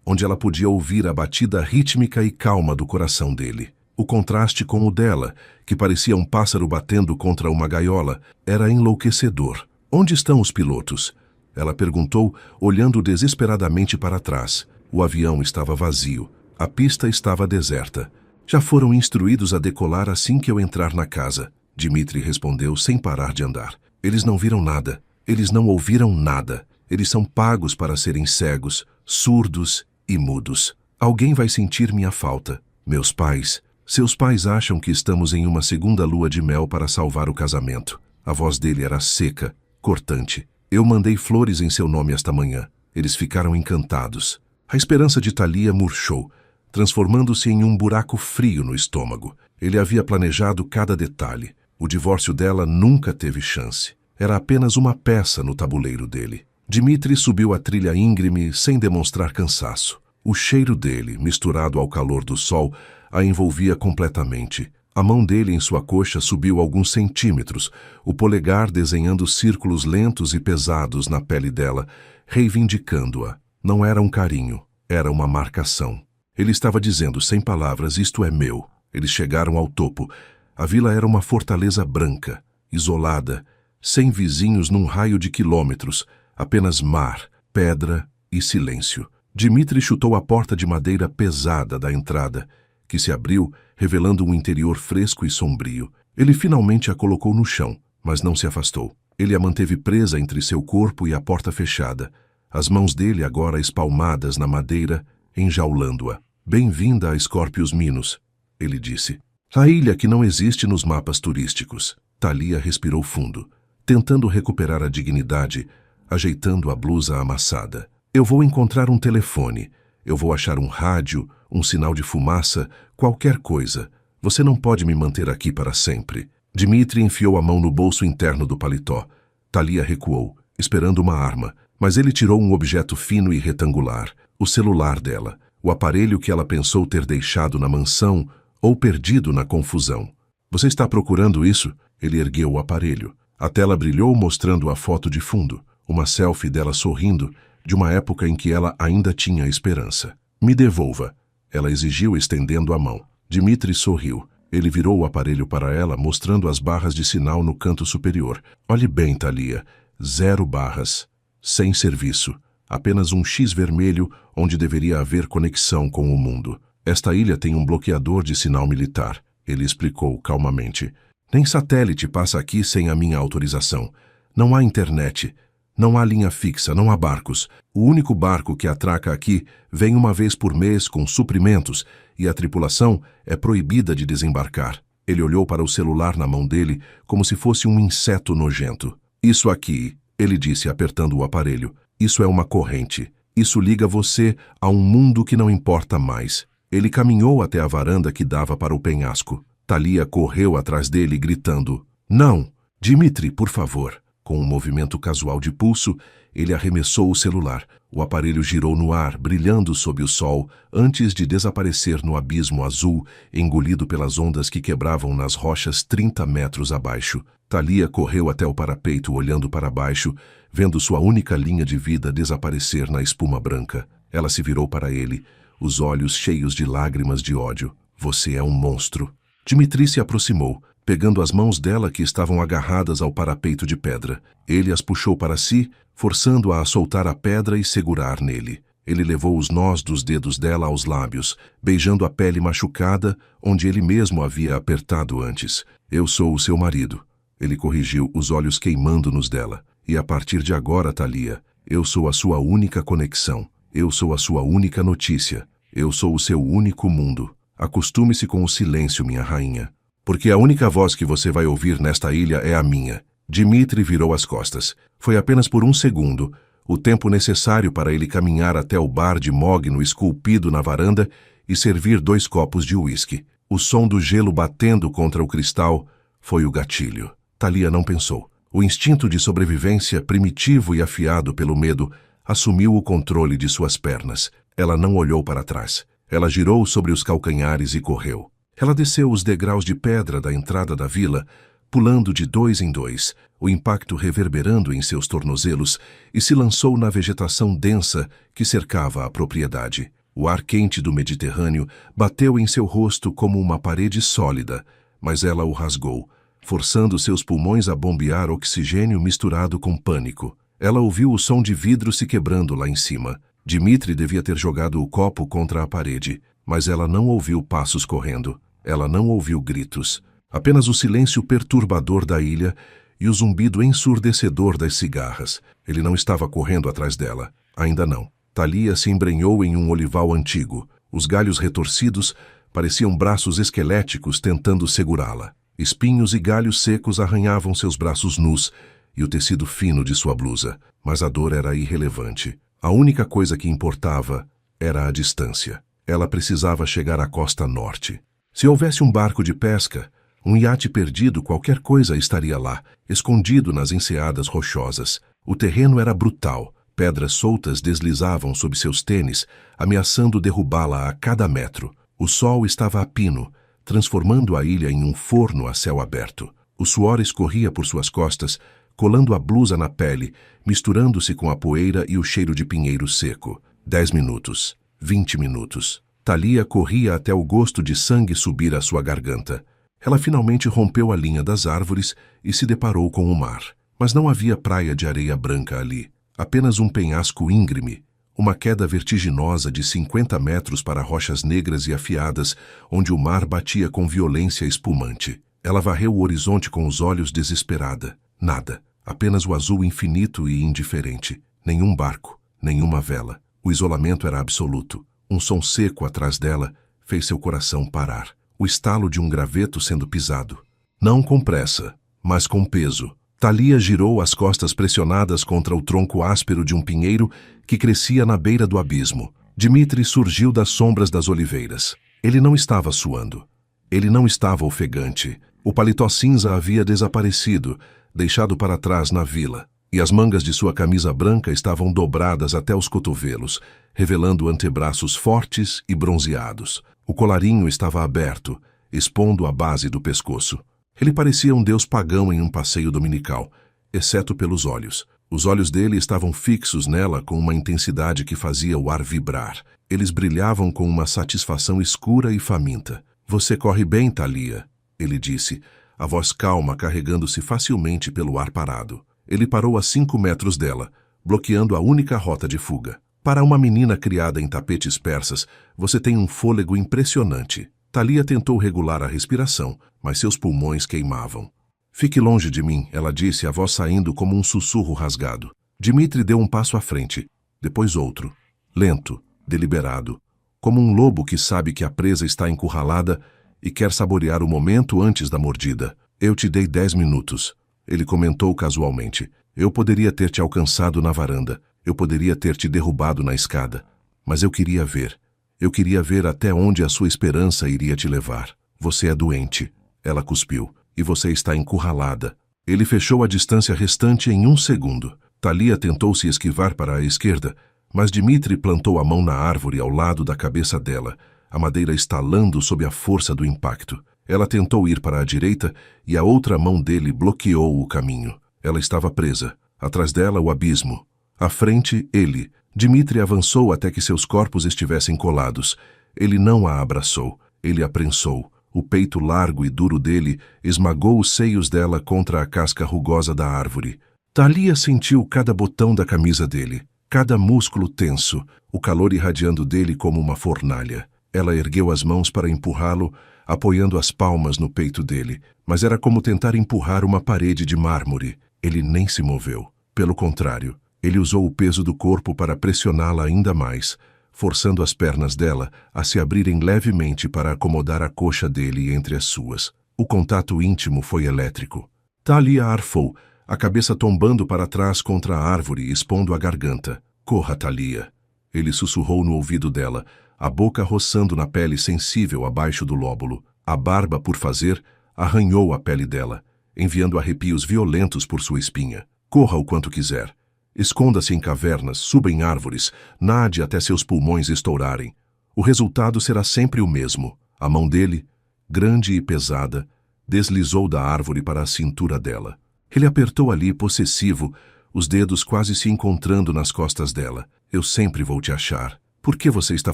onde ela podia ouvir a batida rítmica e calma do coração dele. O contraste com o dela, que parecia um pássaro batendo contra uma gaiola, era enlouquecedor. Onde estão os pilotos? Ela perguntou, olhando desesperadamente para trás. O avião estava vazio. A pista estava deserta. Já foram instruídos a decolar assim que eu entrar na casa. Dmitri respondeu sem parar de andar. Eles não viram nada. Eles não ouviram nada. Eles são pagos para serem cegos, surdos e mudos. Alguém vai sentir minha falta. Meus pais. Seus pais acham que estamos em uma segunda lua de mel para salvar o casamento. A voz dele era seca, cortante. Eu mandei flores em seu nome esta manhã. Eles ficaram encantados. A esperança de Thalia murchou, transformando-se em um buraco frio no estômago. Ele havia planejado cada detalhe. O divórcio dela nunca teve chance. Era apenas uma peça no tabuleiro dele. Dmitri subiu a trilha íngreme sem demonstrar cansaço. O cheiro dele, misturado ao calor do sol, a envolvia completamente. A mão dele em sua coxa subiu alguns centímetros, o polegar desenhando círculos lentos e pesados na pele dela, reivindicando-a. Não era um carinho, era uma marcação. Ele estava dizendo sem palavras, isto é meu. Eles chegaram ao topo. A vila era uma fortaleza branca, isolada, sem vizinhos num raio de quilômetros, apenas mar, pedra e silêncio. Dmitri chutou a porta de madeira pesada da entrada, que se abriu, revelando um interior fresco e sombrio. Ele finalmente a colocou no chão, mas não se afastou. Ele a manteve presa entre seu corpo e a porta fechada, as mãos dele agora espalmadas na madeira, enjaulando-a. Bem-vinda a Scorpius Minos, ele disse. A ilha que não existe nos mapas turísticos. Thalia respirou fundo, tentando recuperar a dignidade, ajeitando a blusa amassada. Eu vou encontrar um telefone. Eu vou achar um rádio, um sinal de fumaça, qualquer coisa. Você não pode me manter aqui para sempre. Dmitri enfiou a mão no bolso interno do paletó. Thalia recuou, esperando uma arma, mas ele tirou um objeto fino e retangular, o celular dela, o aparelho que ela pensou ter deixado na mansão ou perdido na confusão. Você está procurando isso? Ele ergueu o aparelho. A tela brilhou mostrando a foto de fundo, uma selfie dela sorrindo, de uma época em que ela ainda tinha esperança. Me devolva, ela exigiu estendendo a mão. Dmitri sorriu. Ele virou o aparelho para ela, mostrando as barras de sinal no canto superior. Olhe bem, Thalia. 0 barras. Sem serviço. Apenas um X vermelho onde deveria haver conexão com o mundo. Esta ilha tem um bloqueador de sinal militar, ele explicou calmamente. Nem satélite passa aqui sem a minha autorização. Não há internet. Não há linha fixa, não há barcos. O único barco que atraca aqui vem uma vez por mês com suprimentos e a tripulação é proibida de desembarcar. Ele olhou para o celular na mão dele como se fosse um inseto nojento. Isso aqui, ele disse apertando o aparelho, isso é uma corrente. Isso liga você a um mundo que não importa mais. Ele caminhou até a varanda que dava para o penhasco. Thalia correu atrás dele gritando, não, Dmitri, por favor. Com um movimento casual de pulso, ele arremessou o celular. O aparelho girou no ar, brilhando sob o sol, antes de desaparecer no abismo azul, engolido pelas ondas que quebravam nas rochas 30 metros abaixo. Thalia correu até o parapeito, olhando para baixo, vendo sua única linha de vida desaparecer na espuma branca. Ela se virou para ele, os olhos cheios de lágrimas de ódio. Você é um monstro. Dmitri se aproximou, pegando as mãos dela que estavam agarradas ao parapeito de pedra. Ele as puxou para si, forçando-a a soltar a pedra e segurar nele. Ele levou os nós dos dedos dela aos lábios, beijando a pele machucada, onde ele mesmo havia apertado antes. Eu sou o seu marido. Ele corrigiu, os olhos queimando nos dela. E a partir de agora, Thalia, eu sou a sua única conexão. Eu sou a sua única notícia. Eu sou o seu único mundo. Acostume-se com o silêncio, minha rainha. Porque a única voz que você vai ouvir nesta ilha é a minha. Dmitri virou as costas. Foi apenas por um segundo, o tempo necessário para ele caminhar até o bar de mogno esculpido na varanda e servir 2 copos de uísque. O som do gelo batendo contra o cristal foi o gatilho. Thalia não pensou. O instinto de sobrevivência, primitivo e afiado pelo medo, assumiu o controle de suas pernas. Ela não olhou para trás. Ela girou sobre os calcanhares e correu. Ela desceu os degraus de pedra da entrada da vila, pulando de 2 em 2, o impacto reverberando em seus tornozelos, e se lançou na vegetação densa que cercava a propriedade. O ar quente do Mediterrâneo bateu em seu rosto como uma parede sólida, mas ela o rasgou, forçando seus pulmões a bombear oxigênio misturado com pânico. Ela ouviu o som de vidro se quebrando lá em cima. Dmitri devia ter jogado o copo contra a parede, mas ela não ouviu passos correndo. Ela não ouviu gritos. Apenas o silêncio perturbador da ilha e o zumbido ensurdecedor das cigarras. Ele não estava correndo atrás dela. Ainda não. Thalia se embrenhou em um olival antigo. Os galhos retorcidos pareciam braços esqueléticos tentando segurá-la. Espinhos e galhos secos arranhavam seus braços nus e o tecido fino de sua blusa. Mas a dor era irrelevante. A única coisa que importava era a distância. Ela precisava chegar à costa norte. Se houvesse um barco de pesca, um iate perdido, qualquer coisa estaria lá, escondido nas enseadas rochosas. O terreno era brutal. Pedras soltas deslizavam sob seus tênis, ameaçando derrubá-la a cada metro. O sol estava a pino, transformando a ilha em um forno a céu aberto. O suor escorria por suas costas, colando a blusa na pele, misturando-se com a poeira e o cheiro de pinheiro seco. 10 minutos. 20 minutos. Thalia corria até o gosto de sangue subir à sua garganta. Ela finalmente rompeu a linha das árvores e se deparou com o mar. Mas não havia praia de areia branca ali, apenas um penhasco íngreme, uma queda vertiginosa de 50 metros para rochas negras e afiadas, onde o mar batia com violência espumante. Ela varreu o horizonte com os olhos desesperada. Nada, apenas o azul infinito e indiferente. Nenhum barco, nenhuma vela. O isolamento era absoluto. Um som seco atrás dela fez seu coração parar. O estalo de um graveto sendo pisado. Não com pressa, mas com peso. Thalia girou as costas pressionadas contra o tronco áspero de um pinheiro que crescia na beira do abismo. Dmitri surgiu das sombras das oliveiras. Ele não estava suando. Ele não estava ofegante. O paletó cinza havia desaparecido, deixado para trás na vila, e as mangas de sua camisa branca estavam dobradas até os cotovelos, revelando antebraços fortes e bronzeados. O colarinho estava aberto, expondo a base do pescoço. Ele parecia um deus pagão em um passeio dominical, exceto pelos olhos. Os olhos dele estavam fixos nela com uma intensidade que fazia o ar vibrar. Eles brilhavam com uma satisfação escura e faminta. "Você corre bem, Thalia", ele disse, a voz calma carregando-se facilmente pelo ar parado. Ele parou a 5 metros dela, bloqueando a única rota de fuga. "Para uma menina criada em tapetes persas, você tem um fôlego impressionante." Thalia tentou regular a respiração, mas seus pulmões queimavam. "Fique longe de mim", ela disse, a voz saindo como um sussurro rasgado. Dmitri deu um passo à frente, depois outro, lento, deliberado, como um lobo que sabe que a presa está encurralada e quer saborear o momento antes da mordida. "Eu te dei 10 minutos", ele comentou casualmente. "Eu poderia ter te alcançado na varanda, eu poderia ter te derrubado na escada, mas eu queria ver. Eu queria ver até onde a sua esperança iria te levar. Você é doente", ela cuspiu, "e você está encurralada." Ele fechou a distância restante em 1 segundo. Thalia tentou se esquivar para a esquerda, mas Dmitri plantou a mão na árvore ao lado da cabeça dela, a madeira estalando sob a força do impacto. Ela tentou ir para a direita e a outra mão dele bloqueou o caminho. Ela estava presa. Atrás dela, o abismo. À frente, ele. Dmitri avançou até que seus corpos estivessem colados. Ele não a abraçou. Ele a prensou. O peito largo e duro dele esmagou os seios dela contra a casca rugosa da árvore. Thalia sentiu cada botão da camisa dele, cada músculo tenso, o calor irradiando dele como uma fornalha. Ela ergueu as mãos para empurrá-lo, apoiando as palmas no peito dele, mas era como tentar empurrar uma parede de mármore. Ele nem se moveu. Pelo contrário, ele usou o peso do corpo para pressioná-la ainda mais, forçando as pernas dela a se abrirem levemente para acomodar a coxa dele entre as suas. O contato íntimo foi elétrico. Thalia arfou, a cabeça tombando para trás contra a árvore, expondo a garganta. "Corra, Thalia", ele sussurrou no ouvido dela, a boca roçando na pele sensível abaixo do lóbulo. A barba, por fazer, arranhou a pele dela, enviando arrepios violentos por sua espinha. "Corra o quanto quiser. Esconda-se em cavernas, suba em árvores, nade até seus pulmões estourarem. O resultado será sempre o mesmo." A mão dele, grande e pesada, deslizou da árvore para a cintura dela. Ele apertou ali, possessivo, os dedos quase se encontrando nas costas dela. "Eu sempre vou te achar." "Por que você está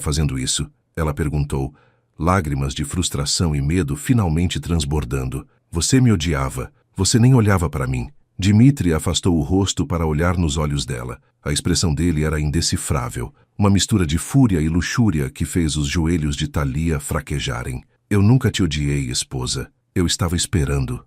fazendo isso?" ela perguntou, lágrimas de frustração e medo finalmente transbordando. "Você me odiava. Você nem olhava para mim." Dmitri afastou o rosto para olhar nos olhos dela. A expressão dele era indecifrável, uma mistura de fúria e luxúria que fez os joelhos de Thalia fraquejarem. "Eu nunca te odiei, esposa. Eu estava esperando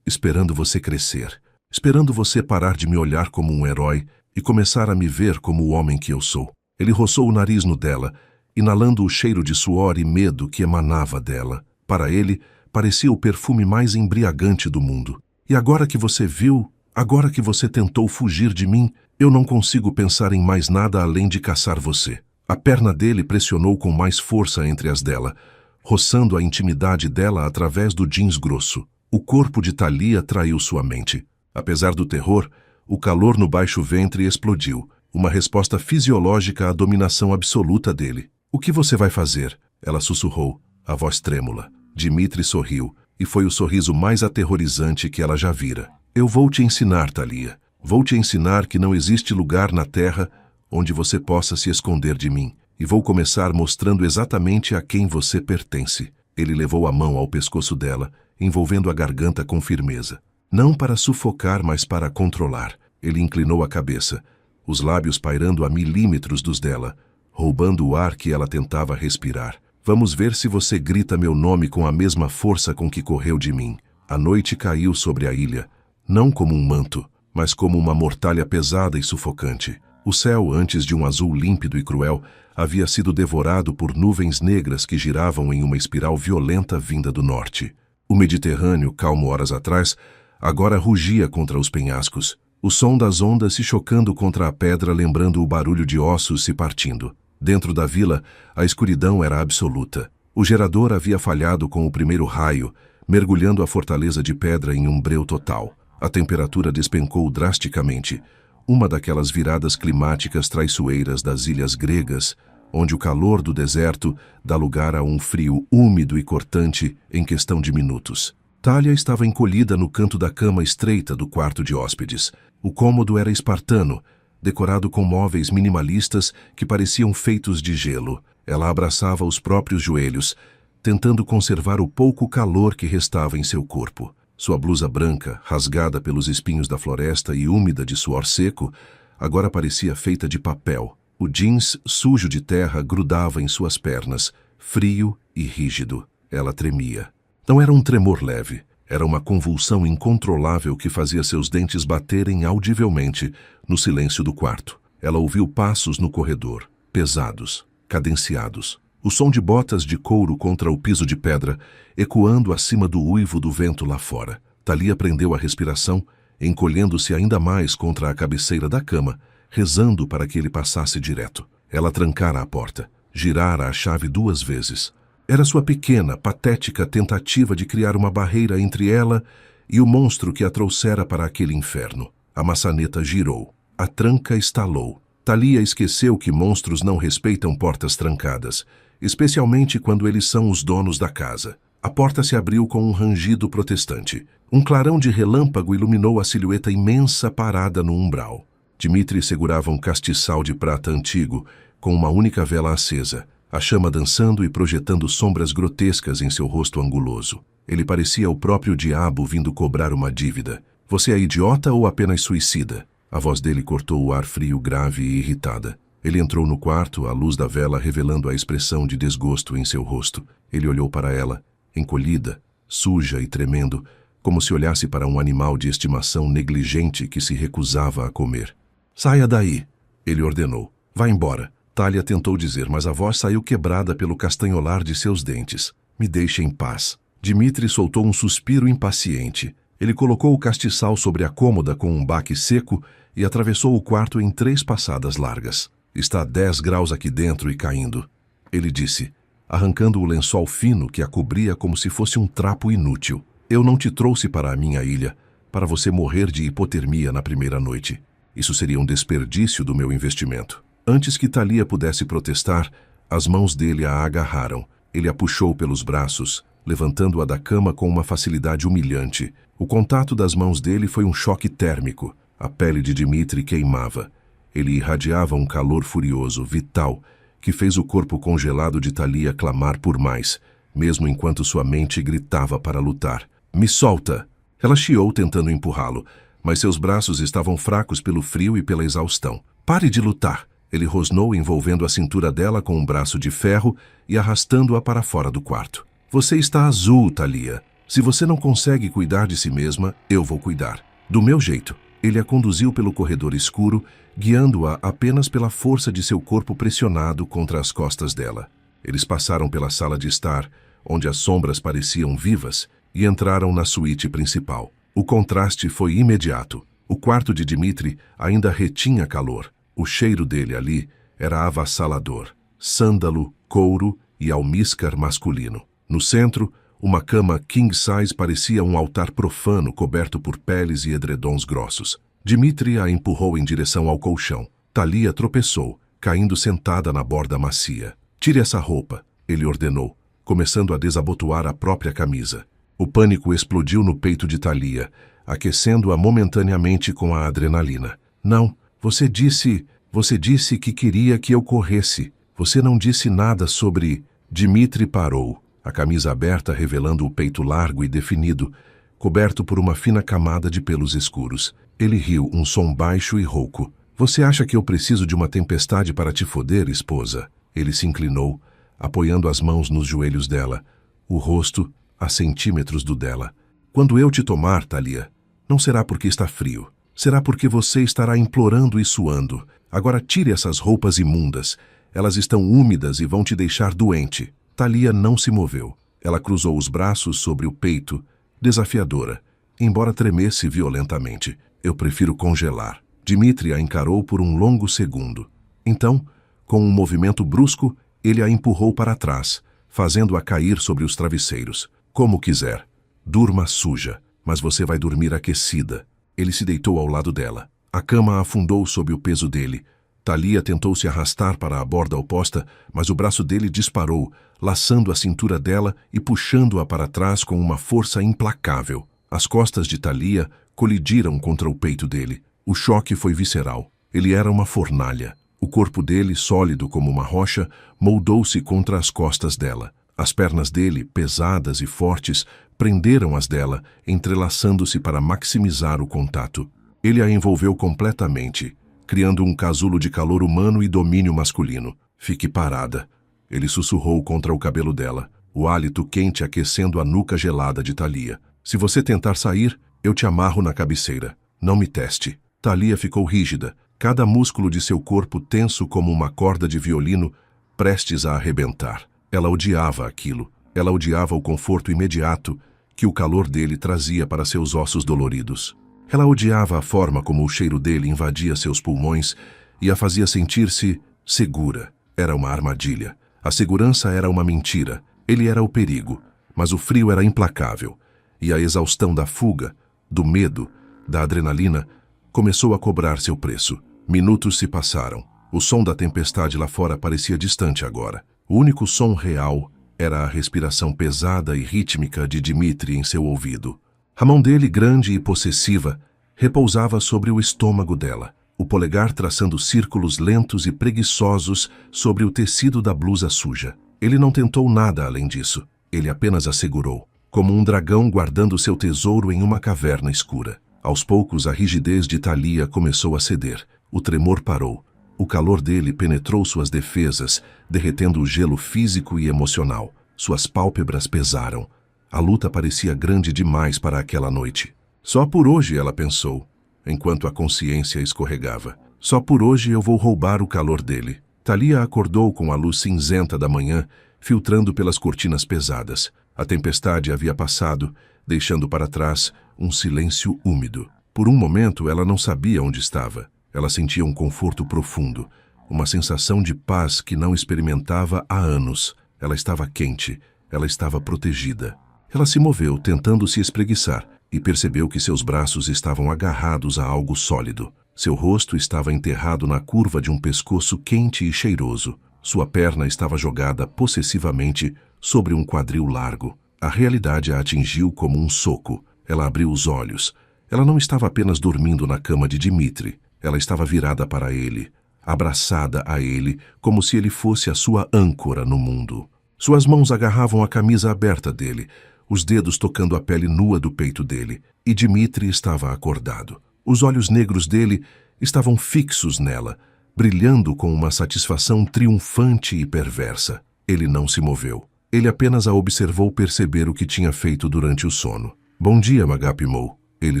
você crescer, esperando você parar de me olhar como um herói e começar a me ver como o homem que eu sou." Ele roçou o nariz no dela, inalando o cheiro de suor e medo que emanava dela. Para ele, parecia o perfume mais embriagante do mundo. "E agora que você viu, agora que você tentou fugir de mim, eu não consigo pensar em mais nada além de caçar você." A perna dele pressionou com mais força entre as dela, roçando a intimidade dela através do jeans grosso. O corpo de Thalia traiu sua mente. Apesar do terror, o calor no baixo ventre explodiu, uma resposta fisiológica à dominação absoluta dele. "O que você vai fazer?" ela sussurrou, a voz trêmula. Dmitri sorriu, e foi o sorriso mais aterrorizante que ela já vira. "Eu vou te ensinar, Thalia. Vou te ensinar que não existe lugar na terra onde você possa se esconder de mim. E vou começar mostrando exatamente a quem você pertence." Ele levou a mão ao pescoço dela envolvendo a garganta com firmeza. Não para sufocar, mas para controlar. Ele inclinou a cabeça, os lábios pairando a milímetros dos dela, roubando o ar que ela tentava respirar. Vamos ver se você grita meu nome com a mesma força com que correu de mim. A noite caiu sobre a ilha, não como um manto, mas como uma mortalha pesada e sufocante. O céu, antes de um azul límpido e cruel, havia sido devorado por nuvens negras que giravam em uma espiral violenta vinda do norte. O Mediterrâneo, calmo horas atrás, agora rugia contra os penhascos, o som das ondas se chocando contra a pedra lembrando o barulho de ossos se partindo. Dentro da vila, a escuridão era absoluta. O gerador havia falhado com o primeiro raio, mergulhando a fortaleza de pedra em um breu total. A temperatura despencou drasticamente, uma daquelas viradas climáticas traiçoeiras das ilhas gregas, onde o calor do deserto dá lugar a um frio úmido e cortante em questão de minutos. Thalia estava encolhida no canto da cama estreita do quarto de hóspedes. O cômodo era espartano, decorado com móveis minimalistas que pareciam feitos de gelo. Ela abraçava os próprios joelhos, tentando conservar o pouco calor que restava em seu corpo. Sua blusa branca, rasgada pelos espinhos da floresta e úmida de suor seco, agora parecia feita de papel. O jeans sujo de terra grudava em suas pernas, frio e rígido. Ela tremia. Não era um tremor leve, era uma convulsão incontrolável que fazia seus dentes baterem audivelmente no silêncio do quarto. Ela ouviu passos no corredor, pesados, cadenciados. O som de botas de couro contra o piso de pedra, ecoando acima do uivo do vento lá fora. Thalia prendeu a respiração, encolhendo-se ainda mais contra a cabeceira da cama, rezando para que ele passasse direto. Ela trancara a porta, girara a chave 2 vezes. Era sua pequena, patética tentativa de criar uma barreira entre ela e o monstro que a trouxera para aquele inferno. A maçaneta girou. A tranca estalou. Thalia esqueceu que monstros não respeitam portas trancadas, especialmente quando eles são os donos da casa. A porta se abriu com um rangido protestante. Um clarão de relâmpago iluminou a silhueta imensa parada no umbral. Dmitri segurava um castiçal de prata antigo, com uma única vela acesa, a chama dançando e projetando sombras grotescas em seu rosto anguloso. Ele parecia o próprio diabo vindo cobrar uma dívida. Você é idiota ou apenas suicida? A voz dele cortou o ar frio, grave e irritada. Ele entrou no quarto, a luz da vela revelando a expressão de desgosto em seu rosto. Ele olhou para ela, encolhida, suja e tremendo, como se olhasse para um animal de estimação negligente que se recusava a comer. Saia daí, ele ordenou. Vá embora. Thalia tentou dizer, mas a voz saiu quebrada pelo castanholar de seus dentes. Me deixe em paz. Dmitri soltou um suspiro impaciente. Ele colocou o castiçal sobre a cômoda com um baque seco e atravessou o quarto em 3 passadas largas. Está a 10 graus aqui dentro e caindo, ele disse, arrancando o lençol fino que a cobria como se fosse um trapo inútil. Eu não te trouxe para a minha ilha para você morrer de hipotermia na primeira noite. Isso seria um desperdício do meu investimento. Antes que Thalia pudesse protestar, as mãos dele a agarraram. Ele a puxou pelos braços, levantando-a da cama com uma facilidade humilhante. O contato das mãos dele foi um choque térmico. A pele de Dmitri queimava. Ele irradiava um calor furioso, vital, que fez o corpo congelado de Thalia clamar por mais, mesmo enquanto sua mente gritava para lutar. Me solta! Ela chiou tentando empurrá-lo, mas seus braços estavam fracos pelo frio e pela exaustão. Pare de lutar! Ele rosnou envolvendo a cintura dela com um braço de ferro e arrastando-a para fora do quarto. Você está azul, Thalia. Se você não consegue cuidar de si mesma, eu vou cuidar. Do meu jeito. Ele a conduziu pelo corredor escuro, guiando-a apenas pela força de seu corpo pressionado contra as costas dela. Eles passaram pela sala de estar, onde as sombras pareciam vivas, e entraram na suíte principal. O contraste foi imediato. O quarto de Dmitri ainda retinha calor. O cheiro dele ali era avassalador. Sândalo, couro e almíscar masculino. No centro, uma cama king-size parecia um altar profano coberto por peles e edredons grossos. Dmitri a empurrou em direção ao colchão. Thalia tropeçou, caindo sentada na borda macia. Tire essa roupa, ele ordenou, começando a desabotoar a própria camisa. O pânico explodiu no peito de Thalia, aquecendo-a momentaneamente com a adrenalina. Não, você disse que queria que eu corresse. Você não disse nada sobre... Dmitri parou. a camisa aberta revelando o peito largo e definido, coberto por uma fina camada de pelos escuros. Ele riu, um som baixo e rouco. Você acha que eu preciso de uma tempestade para te foder, esposa? Ele se inclinou, apoiando as mãos nos joelhos dela, o rosto a centímetros do dela. Quando eu te tomar, Thalia, não será porque está frio. Será porque você estará implorando e suando. Agora tire essas roupas imundas. Elas estão úmidas e vão te deixar doente. Thalia não se moveu. Ela cruzou os braços sobre o peito, desafiadora, embora tremesse violentamente. Eu prefiro congelar. Dmitri a encarou por um longo segundo. Então, com um movimento brusco, ele a empurrou para trás, fazendo-a cair sobre os travesseiros. Como quiser. Durma suja, mas você vai dormir aquecida. Ele se deitou ao lado dela. A cama afundou sob o peso dele. Thalia tentou se arrastar para a borda oposta, mas o braço dele disparou, laçando a cintura dela e puxando-a para trás com uma força implacável. As costas de Thalia colidiram contra o peito dele. O choque foi visceral. Ele era uma fornalha. O corpo dele, sólido como uma rocha, moldou-se contra as costas dela. As pernas dele, pesadas e fortes, prenderam as dela, entrelaçando-se para maximizar o contato. Ele a envolveu completamente, criando um casulo de calor humano e domínio masculino. Fique parada. Ele sussurrou contra o cabelo dela, o hálito quente aquecendo a nuca gelada de Thalia. Se você tentar sair, eu te amarro na cabeceira. Não me teste. Thalia ficou rígida, cada músculo de seu corpo tenso como uma corda de violino, prestes a arrebentar. Ela odiava aquilo. Ela odiava o conforto imediato que o calor dele trazia para seus ossos doloridos. Ela odiava a forma como o cheiro dele invadia seus pulmões e a fazia sentir-se segura. Era uma armadilha. A segurança era uma mentira. Ele era o perigo, mas o frio era implacável. E a exaustão da fuga, do medo, da adrenalina, começou a cobrar seu preço. Minutos se passaram. O som da tempestade lá fora parecia distante agora. O único som real era a respiração pesada e rítmica de Dmitri em seu ouvido. A mão dele, grande e possessiva, repousava sobre o estômago dela, o polegar traçando círculos lentos e preguiçosos sobre o tecido da blusa suja. Ele não tentou nada além disso. Ele apenas a segurou, como um dragão guardando seu tesouro em uma caverna escura. Aos poucos, a rigidez de Thalia começou a ceder. O tremor parou. O calor dele penetrou suas defesas, derretendo o gelo físico e emocional. Suas pálpebras pesaram. A luta parecia grande demais para aquela noite. Só por hoje, ela pensou, enquanto a consciência escorregava. Só por hoje eu vou roubar o calor dele. Thalia acordou com a luz cinzenta da manhã, filtrando pelas cortinas pesadas. A tempestade havia passado, deixando para trás um silêncio úmido. Por um momento, ela não sabia onde estava. Ela sentia um conforto profundo, uma sensação de paz que não experimentava há anos. Ela estava quente, ela estava protegida. Ela se moveu, tentando se espreguiçar, e percebeu que seus braços estavam agarrados a algo sólido. Seu rosto estava enterrado na curva de um pescoço quente e cheiroso. Sua perna estava jogada possessivamente sobre um quadril largo. A realidade a atingiu como um soco. Ela abriu os olhos. Ela não estava apenas dormindo na cama de Dmitri. Ela estava virada para ele, abraçada a ele, como se ele fosse a sua âncora no mundo. Suas mãos agarravam a camisa aberta dele, os dedos tocando a pele nua do peito dele, e Dmitri estava acordado. Os olhos negros dele estavam fixos nela, brilhando com uma satisfação triunfante e perversa. Ele não se moveu. Ele apenas a observou perceber o que tinha feito durante o sono. "Bom dia, Magapimou", ele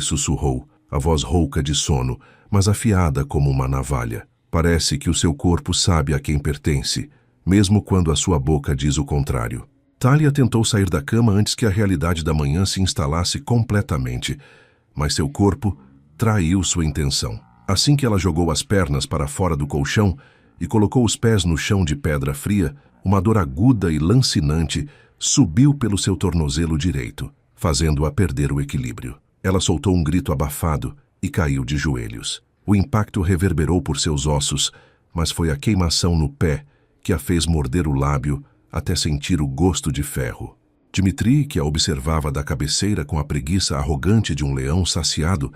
sussurrou, a voz rouca de sono, mas afiada como uma navalha. Parece que o seu corpo sabe a quem pertence, mesmo quando a sua boca diz o contrário. Thalia tentou sair da cama antes que a realidade da manhã se instalasse completamente, mas seu corpo traiu sua intenção. Assim que ela jogou as pernas para fora do colchão e colocou os pés no chão de pedra fria, uma dor aguda e lancinante subiu pelo seu tornozelo direito, fazendo-a perder o equilíbrio. Ela soltou um grito abafado e caiu de joelhos. O impacto reverberou por seus ossos, mas foi a queimação no pé que a fez morder o lábio até sentir o gosto de ferro. Dmitri, que a observava da cabeceira com a preguiça arrogante de um leão saciado,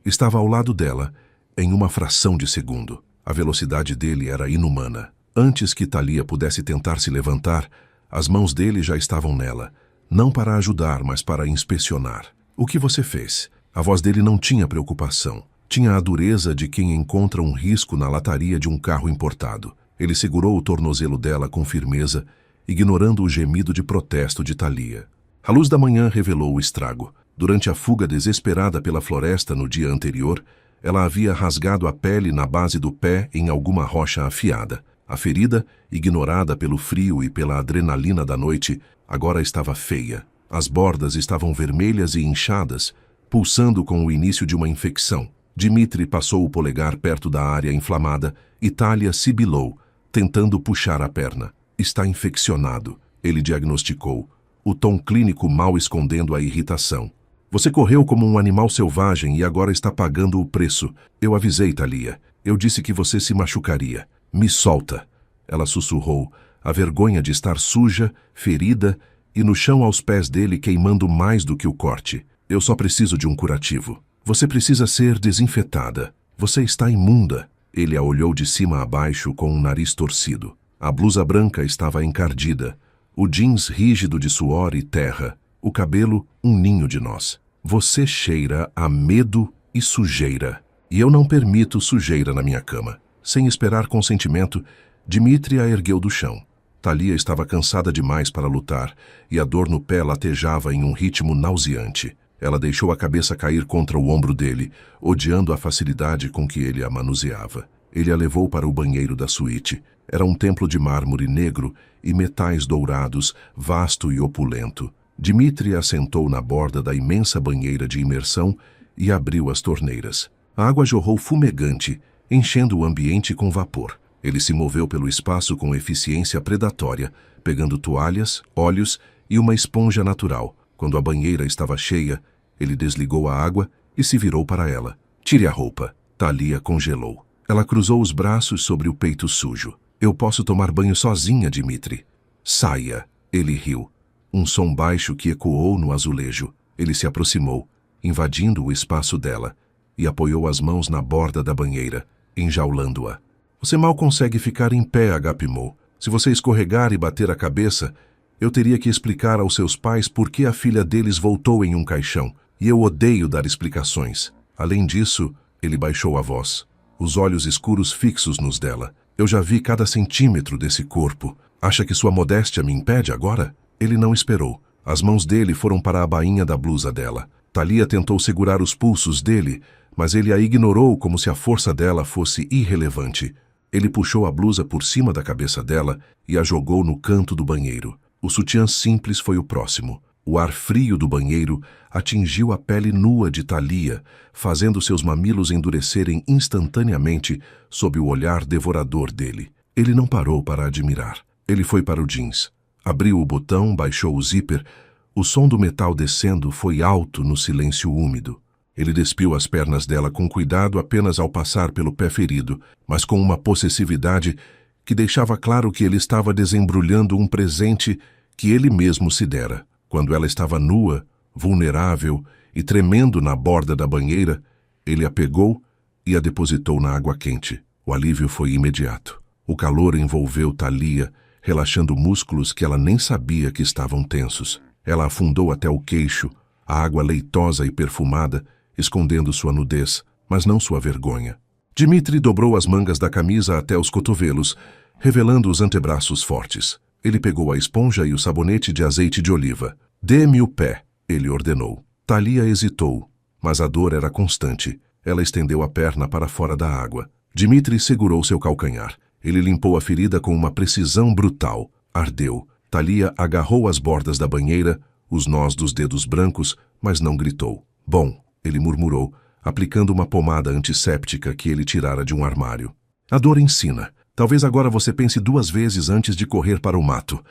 estava ao lado dela em uma fração de segundo. A velocidade dele era inumana. Antes que Thalia pudesse tentar se levantar, As mãos dele já estavam nela, não para ajudar, mas para inspecionar. O que você fez? A voz dele não tinha preocupação. Tinha a dureza de quem encontra um risco na lataria de um carro importado. Ele segurou o tornozelo dela com firmeza, ignorando o gemido de protesto de Thalia. A luz da manhã revelou o estrago. Durante a fuga desesperada pela floresta no dia anterior, ela havia rasgado a pele na base do pé em alguma rocha afiada. A ferida, ignorada pelo frio e pela adrenalina da noite, agora estava feia. As bordas estavam vermelhas e inchadas, pulsando com o início de uma infecção. Dmitri passou o polegar perto da área inflamada e Thalia sibilou, tentando puxar a perna. Está infeccionado, ele diagnosticou, o tom clínico mal escondendo a irritação. Você correu como um animal selvagem e agora está pagando o preço. Eu avisei, Thalia. Eu disse que você se machucaria. Me solta. Ela sussurrou, a vergonha de estar suja, ferida e no chão aos pés dele queimando mais do que o corte. Eu só preciso de um curativo. Você precisa ser desinfetada. Você está imunda. Ele a olhou de cima a baixo com um nariz torcido. A blusa branca estava encardida, o jeans rígido de suor e terra, o cabelo um ninho de nós. Você cheira a medo e sujeira. E eu não permito sujeira na minha cama. Sem esperar consentimento, Dmitri a ergueu do chão. Thalia estava cansada demais para lutar e a dor no pé latejava em um ritmo nauseante. Ela deixou a cabeça cair contra o ombro dele, odiando a facilidade com que ele a manuseava. Ele a levou para o banheiro da suíte. Era um templo de mármore negro e metais dourados, vasto e opulento. Dmitri a sentou na borda da imensa banheira de imersão e abriu as torneiras. A água jorrou fumegante, enchendo o ambiente com vapor. Ele se moveu pelo espaço com eficiência predatória, pegando toalhas, óleos e uma esponja natural. Quando a banheira estava cheia, ele desligou a água e se virou para ela. Tire a roupa. Thalia congelou. Ela cruzou os braços sobre o peito sujo. Eu posso tomar banho sozinha, Dmitri. Saia. Ele riu. Um som baixo que ecoou no azulejo. Ele se aproximou, invadindo o espaço dela, e apoiou as mãos na borda da banheira, enjaulando-a. Você mal consegue ficar em pé, Agapimou. Se você escorregar e bater a cabeça, eu teria que explicar aos seus pais por que a filha deles voltou em um caixão, e eu odeio dar explicações. Além disso, ele baixou a voz, os olhos escuros fixos nos dela. Eu já vi cada centímetro desse corpo. Acha que sua modéstia me impede agora? Ele não esperou. As mãos dele foram para a bainha da blusa dela. Thalia tentou segurar os pulsos dele, mas ele a ignorou como se a força dela fosse irrelevante. Ele puxou a blusa por cima da cabeça dela e a jogou no canto do banheiro. O sutiã simples foi o próximo. O ar frio do banheiro atingiu a pele nua de Thalia, fazendo seus mamilos endurecerem instantaneamente sob o olhar devorador dele. Ele não parou para admirar. Ele foi para o jeans. Abriu o botão, baixou o zíper. O som do metal descendo foi alto no silêncio úmido. Ele despiu as pernas dela com cuidado apenas ao passar pelo pé ferido, mas com uma possessividade que deixava claro que ele estava desembrulhando um presente que ele mesmo se dera. Quando ela estava nua, vulnerável e tremendo na borda da banheira, ele a pegou e a depositou na água quente. O alívio foi imediato. O calor envolveu Thalia, relaxando músculos que ela nem sabia que estavam tensos. Ela afundou até o queixo, a água leitosa e perfumada, escondendo sua nudez, mas não sua vergonha. Dmitri dobrou as mangas da camisa até os cotovelos, revelando os antebraços fortes. Ele pegou a esponja e o sabonete de azeite de oliva. Dê-me o pé, ele ordenou. Thalia hesitou, mas a dor era constante. Ela estendeu a perna para fora da água. Dmitri segurou seu calcanhar. Ele limpou a ferida com uma precisão brutal. Ardeu. Thalia agarrou as bordas da banheira, os nós dos dedos brancos, mas não gritou. Bom, ele murmurou, aplicando uma pomada antisséptica que ele tirara de um armário. A dor ensina. Talvez agora você pense 2 vezes antes de correr para o mato.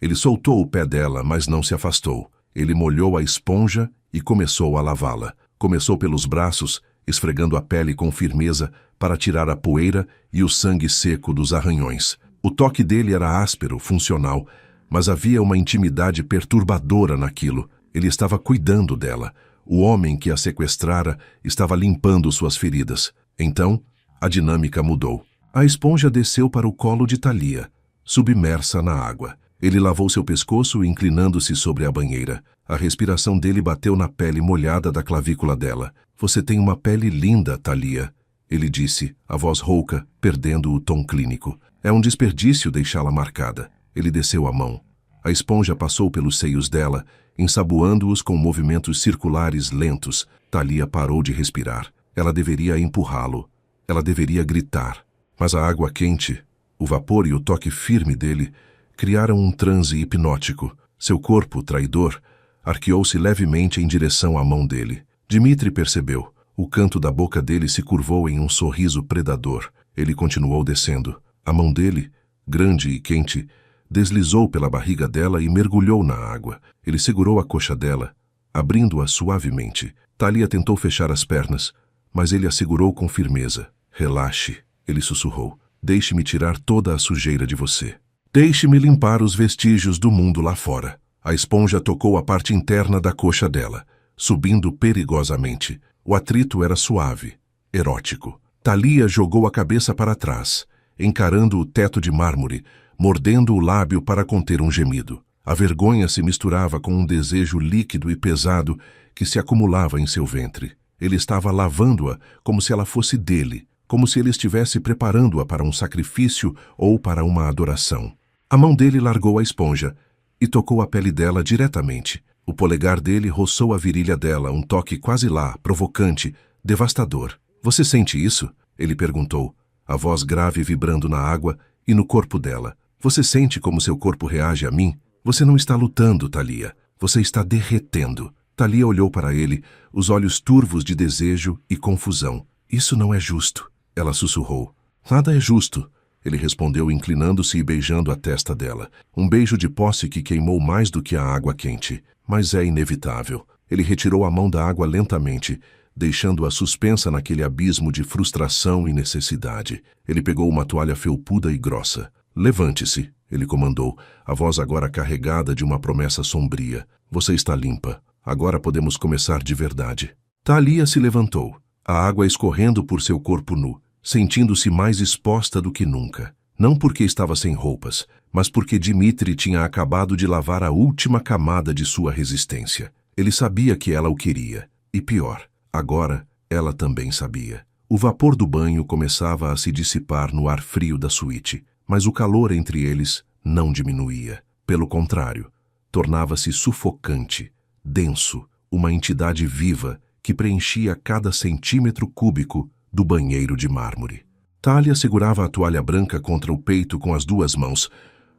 Ele soltou o pé dela, mas não se afastou. Ele molhou a esponja e começou a lavá-la. Começou pelos braços, esfregando a pele com firmeza para tirar a poeira e o sangue seco dos arranhões. O toque dele era áspero, funcional, mas havia uma intimidade perturbadora naquilo. Ele estava cuidando dela. O homem que a sequestrara estava limpando suas feridas. Então, a dinâmica mudou. A esponja desceu para o colo de Thalia, submersa na água. Ele lavou seu pescoço, inclinando-se sobre a banheira. A respiração dele bateu na pele molhada da clavícula dela. Você tem uma pele linda, Thalia, ele disse, a voz rouca, perdendo o tom clínico. É um desperdício deixá-la marcada. Ele desceu a mão. A esponja passou pelos seios dela, ensaboando-os com movimentos circulares lentos. Thalia parou de respirar. Ela deveria empurrá-lo. Ela deveria gritar. Mas a água quente, o vapor e o toque firme dele criaram um transe hipnótico. Seu corpo, traidor, arqueou-se levemente em direção à mão dele. Dmitri percebeu. O canto da boca dele se curvou em um sorriso predador. Ele continuou descendo. A mão dele, grande e quente, deslizou pela barriga dela e mergulhou na água. Ele segurou a coxa dela, abrindo-a suavemente. Thalia tentou fechar as pernas, mas ele a segurou com firmeza. Relaxe, ele sussurrou. Deixe-me tirar toda a sujeira de você. Deixe-me limpar os vestígios do mundo lá fora. A esponja tocou a parte interna da coxa dela, subindo perigosamente. O atrito era suave, erótico. Thalia jogou a cabeça para trás, encarando o teto de mármore, mordendo o lábio para conter um gemido. A vergonha se misturava com um desejo líquido e pesado que se acumulava em seu ventre. Ele estava lavando-a como se ela fosse dele, como se ele estivesse preparando-a para um sacrifício ou para uma adoração. A mão dele largou a esponja e tocou a pele dela diretamente. O polegar dele roçou a virilha dela, um toque quase lá, provocante, devastador. Você sente isso? Ele perguntou, a voz grave vibrando na água e no corpo dela. Você sente como seu corpo reage a mim? Você não está lutando, Thalia. Você está derretendo. Thalia olhou para ele, os olhos turvos de desejo e confusão. Isso não é justo, ela sussurrou. Nada é justo, ele respondeu, inclinando-se e beijando a testa dela. Um beijo de posse que queimou mais do que a água quente. Mas é inevitável. Ele retirou a mão da água lentamente, deixando-a suspensa naquele abismo de frustração e necessidade. Ele pegou uma toalha felpuda e grossa. Levante-se, ele comandou, a voz agora carregada de uma promessa sombria. Você está limpa. Agora podemos começar de verdade. Thalia se levantou, a água escorrendo por seu corpo nu, sentindo-se mais exposta do que nunca. Não porque estava sem roupas, mas porque Dmitri tinha acabado de lavar a última camada de sua resistência. Ele sabia que ela o queria. E pior, agora ela também sabia. O vapor do banho começava a se dissipar no ar frio da suíte, mas o calor entre eles não diminuía. Pelo contrário, tornava-se sufocante, denso, uma entidade viva que preenchia cada centímetro cúbico do banheiro de mármore. Thalia segurava a toalha branca contra o peito com as duas mãos,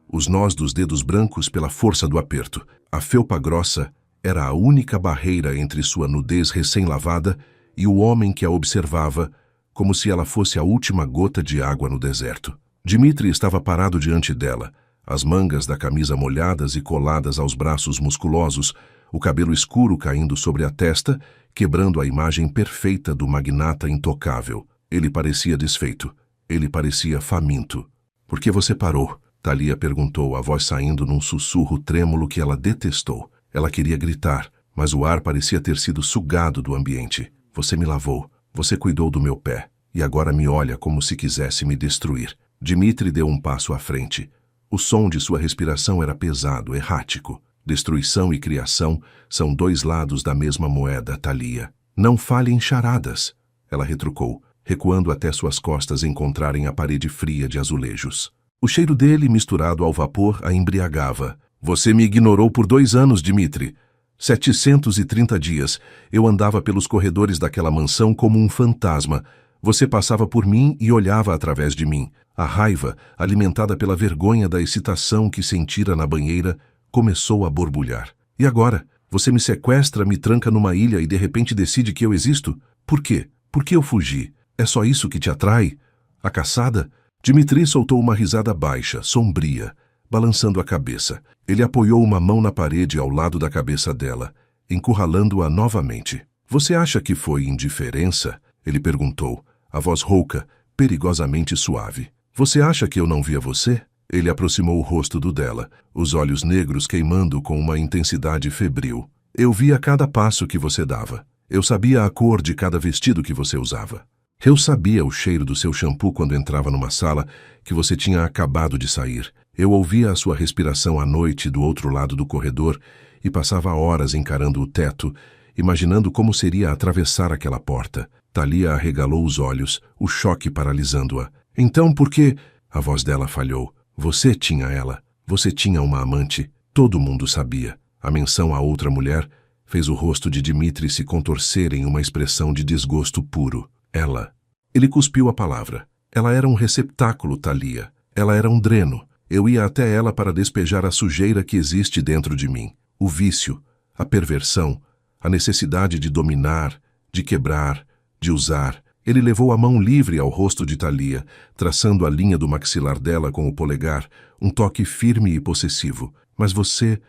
os nós dos dedos brancos pela força do aperto. A felpa grossa era a única barreira entre sua nudez recém-lavada e o homem que a observava, como se ela fosse a última gota de água no deserto. Dmitri estava parado diante dela, as mangas da camisa molhadas e coladas aos braços musculosos, o cabelo escuro caindo sobre a testa, quebrando a imagem perfeita do magnata intocável. Ele parecia desfeito. Ele parecia faminto. Por que você parou? Thalia perguntou, a voz saindo num sussurro trêmulo que ela detestou. Ela queria gritar, mas o ar parecia ter sido sugado do ambiente. Você me lavou. Você cuidou do meu pé. E agora me olha como se quisesse me destruir. Dmitri deu um passo à frente. O som de sua respiração era pesado, errático. Destruição e criação são dois lados da mesma moeda, Thalia. Não fale em charadas, ela retrucou, recuando até suas costas encontrarem a parede fria de azulejos. O cheiro dele, misturado ao vapor, a embriagava. Você me ignorou por 2 anos, Dmitri. 730 dias. Eu andava pelos corredores daquela mansão como um fantasma. Você passava por mim e olhava através de mim. A raiva, alimentada pela vergonha da excitação que sentira na banheira, começou a borbulhar. E agora? Você me sequestra, me tranca numa ilha e de repente decide que eu existo? Por quê? Por que eu fugi? É só isso que te atrai? A caçada? Dmitri soltou uma risada baixa, sombria, balançando a cabeça. Ele apoiou uma mão na parede ao lado da cabeça dela, encurralando-a novamente. Você acha que foi indiferença? Ele perguntou, a voz rouca, perigosamente suave. Você acha que eu não via você? Ele aproximou o rosto do dela, os olhos negros queimando com uma intensidade febril. Eu via cada passo que você dava. Eu sabia a cor de cada vestido que você usava. Eu sabia o cheiro do seu shampoo quando entrava numa sala que você tinha acabado de sair. Eu ouvia a sua respiração à noite do outro lado do corredor e passava horas encarando o teto, imaginando como seria atravessar aquela porta. Thalia arregalou os olhos, o choque paralisando-a. Então, por que... A voz dela falhou. Você tinha ela. Você tinha uma amante. Todo mundo sabia. A menção a outra mulher fez o rosto de Dmitri se contorcer em uma expressão de desgosto puro. Ela. Ele cuspiu a palavra. Ela era um receptáculo, Thalia. Ela era um dreno. Eu ia até ela para despejar a sujeira que existe dentro de mim. O vício, a perversão, a necessidade de dominar, de quebrar, de usar. Ele levou a mão livre ao rosto de Thalia, traçando a linha do maxilar dela com o polegar, um toque firme e possessivo. Mas você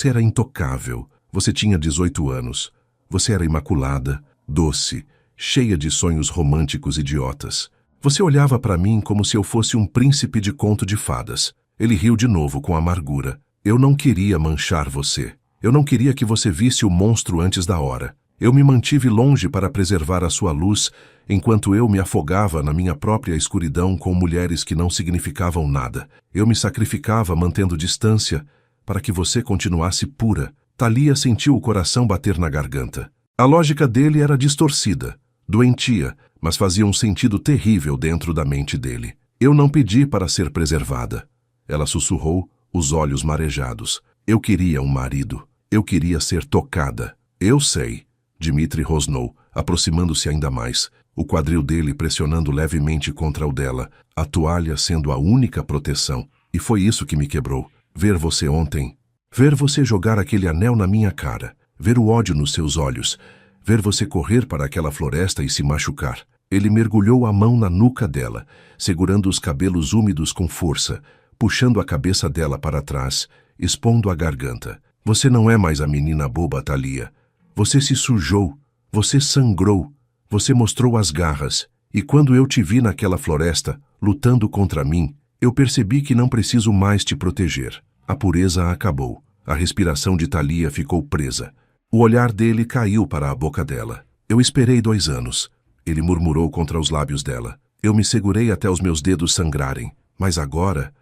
era intocável. Você tinha 18 anos. Você era imaculada, doce, cheia de sonhos românticos idiotas. Você olhava para mim como se eu fosse um príncipe de conto de fadas. Ele riu de novo com amargura. Eu não queria manchar você. Eu não queria que você visse o monstro antes da hora. Eu me mantive longe para preservar a sua luz, enquanto eu me afogava na minha própria escuridão com mulheres que não significavam nada. Eu me sacrificava mantendo distância para que você continuasse pura. Thalia sentiu o coração bater na garganta. A lógica dele era distorcida, doentia, mas fazia um sentido terrível dentro da mente dele. Eu não pedi para ser preservada. Ela sussurrou, os olhos marejados. Eu queria um marido. Eu queria ser tocada. Eu sei. Dmitri rosnou, aproximando-se ainda mais, o quadril dele pressionando levemente contra o dela, a toalha sendo a única proteção. E foi isso que me quebrou. Ver você ontem. Ver você jogar aquele anel na minha cara. Ver o ódio nos seus olhos. Ver você correr para aquela floresta e se machucar. Ele mergulhou a mão na nuca dela, segurando os cabelos úmidos com força, puxando a cabeça dela para trás, expondo a garganta. Você não é mais a menina boba, Thalia. Você se sujou, você sangrou, você mostrou as garras. E quando eu te vi naquela floresta, lutando contra mim, eu percebi que não preciso mais te proteger. A pureza acabou. A respiração de Thalia ficou presa. O olhar dele caiu para a boca dela. Eu esperei 2 anos. Ele murmurou contra os lábios dela. Eu me segurei até os meus dedos sangrarem. Mas agora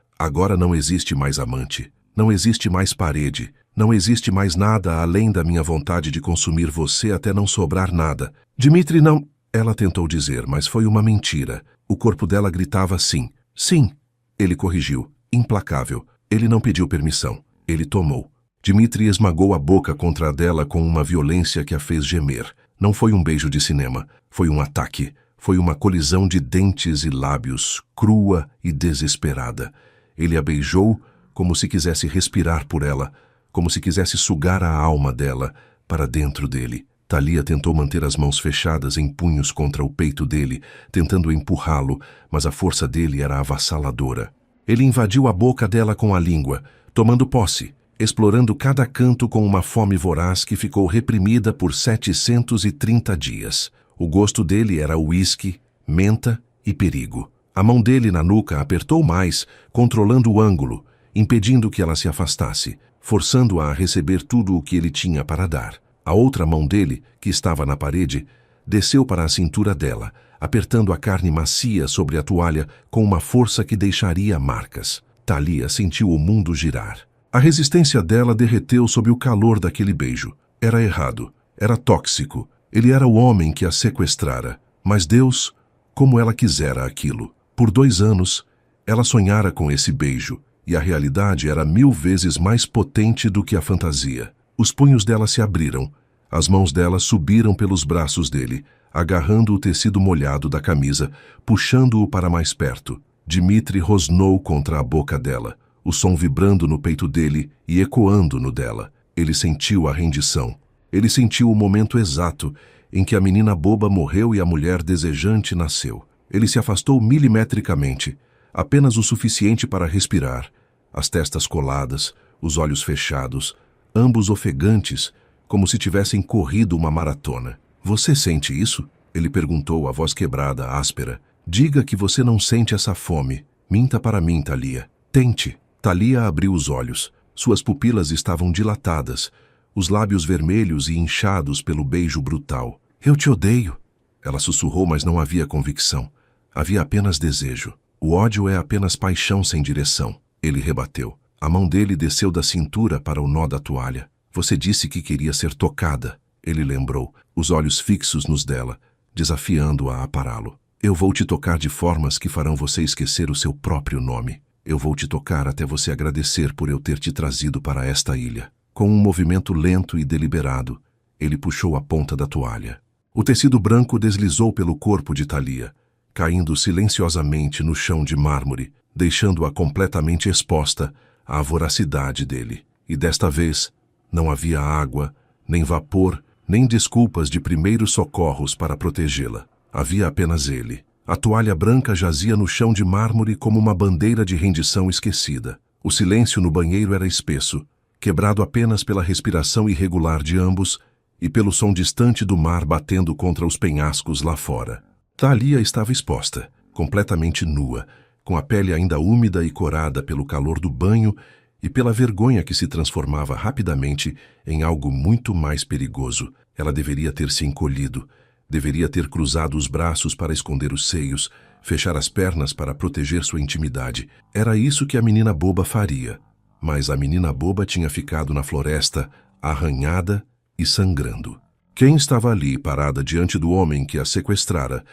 não existe mais amante. Não existe mais parede. Não existe mais nada além da minha vontade de consumir você até não sobrar nada. Dmitri não... Ela tentou dizer, mas foi uma mentira. O corpo dela gritava sim. Sim. Ele corrigiu. Implacável. Ele não pediu permissão. Ele tomou. Dmitri esmagou a boca contra a dela com uma violência que a fez gemer. Não foi um beijo de cinema. Foi um ataque. Foi uma colisão de dentes e lábios, crua e desesperada. Ele a beijou como se quisesse respirar por ela, como se quisesse sugar a alma dela para dentro dele. Thalia tentou manter as mãos fechadas em punhos contra o peito dele, tentando empurrá-lo, mas a força dele era avassaladora. Ele invadiu a boca dela com a língua, tomando posse, explorando cada canto com uma fome voraz que ficou reprimida por 730 dias. O gosto dele era uísque, menta e perigo. A mão dele na nuca apertou mais, controlando o ângulo, impedindo que ela se afastasse, forçando-a a receber tudo o que ele tinha para dar. A outra mão dele, que estava na parede, desceu para a cintura dela, apertando a carne macia sobre a toalha com uma força que deixaria marcas. Thalia sentiu o mundo girar. A resistência dela derreteu sob o calor daquele beijo. Era errado, era tóxico. Ele era o homem que a sequestrara. Mas Deus, como ela quisera aquilo. Por 2 anos, ela sonhara com esse beijo, e a realidade era 1000 vezes mais potente do que a fantasia. Os punhos dela se abriram, as mãos dela subiram pelos braços dele, agarrando o tecido molhado da camisa, puxando-o para mais perto. Dmitri rosnou contra a boca dela, o som vibrando no peito dele e ecoando no dela. Ele sentiu a rendição. Ele sentiu o momento exato em que a menina boba morreu e a mulher desejante nasceu. Ele se afastou milimetricamente, apenas o suficiente para respirar, as testas coladas, os olhos fechados, ambos ofegantes, como se tivessem corrido uma maratona. Você sente isso? Ele perguntou, a voz quebrada, áspera. Diga que você não sente essa fome. Minta para mim, Thalia. Tente. Thalia abriu os olhos. Suas pupilas estavam dilatadas, os lábios vermelhos e inchados pelo beijo brutal. Eu te odeio. Ela sussurrou, mas não havia convicção. Havia apenas desejo. O ódio é apenas paixão sem direção. Ele rebateu. A mão dele desceu da cintura para o nó da toalha. Você disse que queria ser tocada. Ele lembrou, os olhos fixos nos dela, desafiando-a a pará-lo. Eu vou te tocar de formas que farão você esquecer o seu próprio nome. Eu vou te tocar até você agradecer por eu ter te trazido para esta ilha. Com um movimento lento e deliberado, ele puxou a ponta da toalha. O tecido branco deslizou pelo corpo de Thalia, caindo silenciosamente no chão de mármore, deixando-a completamente exposta à voracidade dele. E desta vez, não havia água, nem vapor, nem desculpas de primeiros socorros para protegê-la. Havia apenas ele. A toalha branca jazia no chão de mármore como uma bandeira de rendição esquecida. O silêncio no banheiro era espesso, quebrado apenas pela respiração irregular de ambos e pelo som distante do mar batendo contra os penhascos lá fora. Thalia estava exposta, completamente nua, com a pele ainda úmida e corada pelo calor do banho e pela vergonha que se transformava rapidamente em algo muito mais perigoso. Ela deveria ter se encolhido, deveria ter cruzado os braços para esconder os seios, fechar as pernas para proteger sua intimidade. Era isso que a menina boba faria. Mas a menina boba tinha ficado na floresta, arranhada e sangrando. Quem estava ali, parada diante do homem que a sequestrara,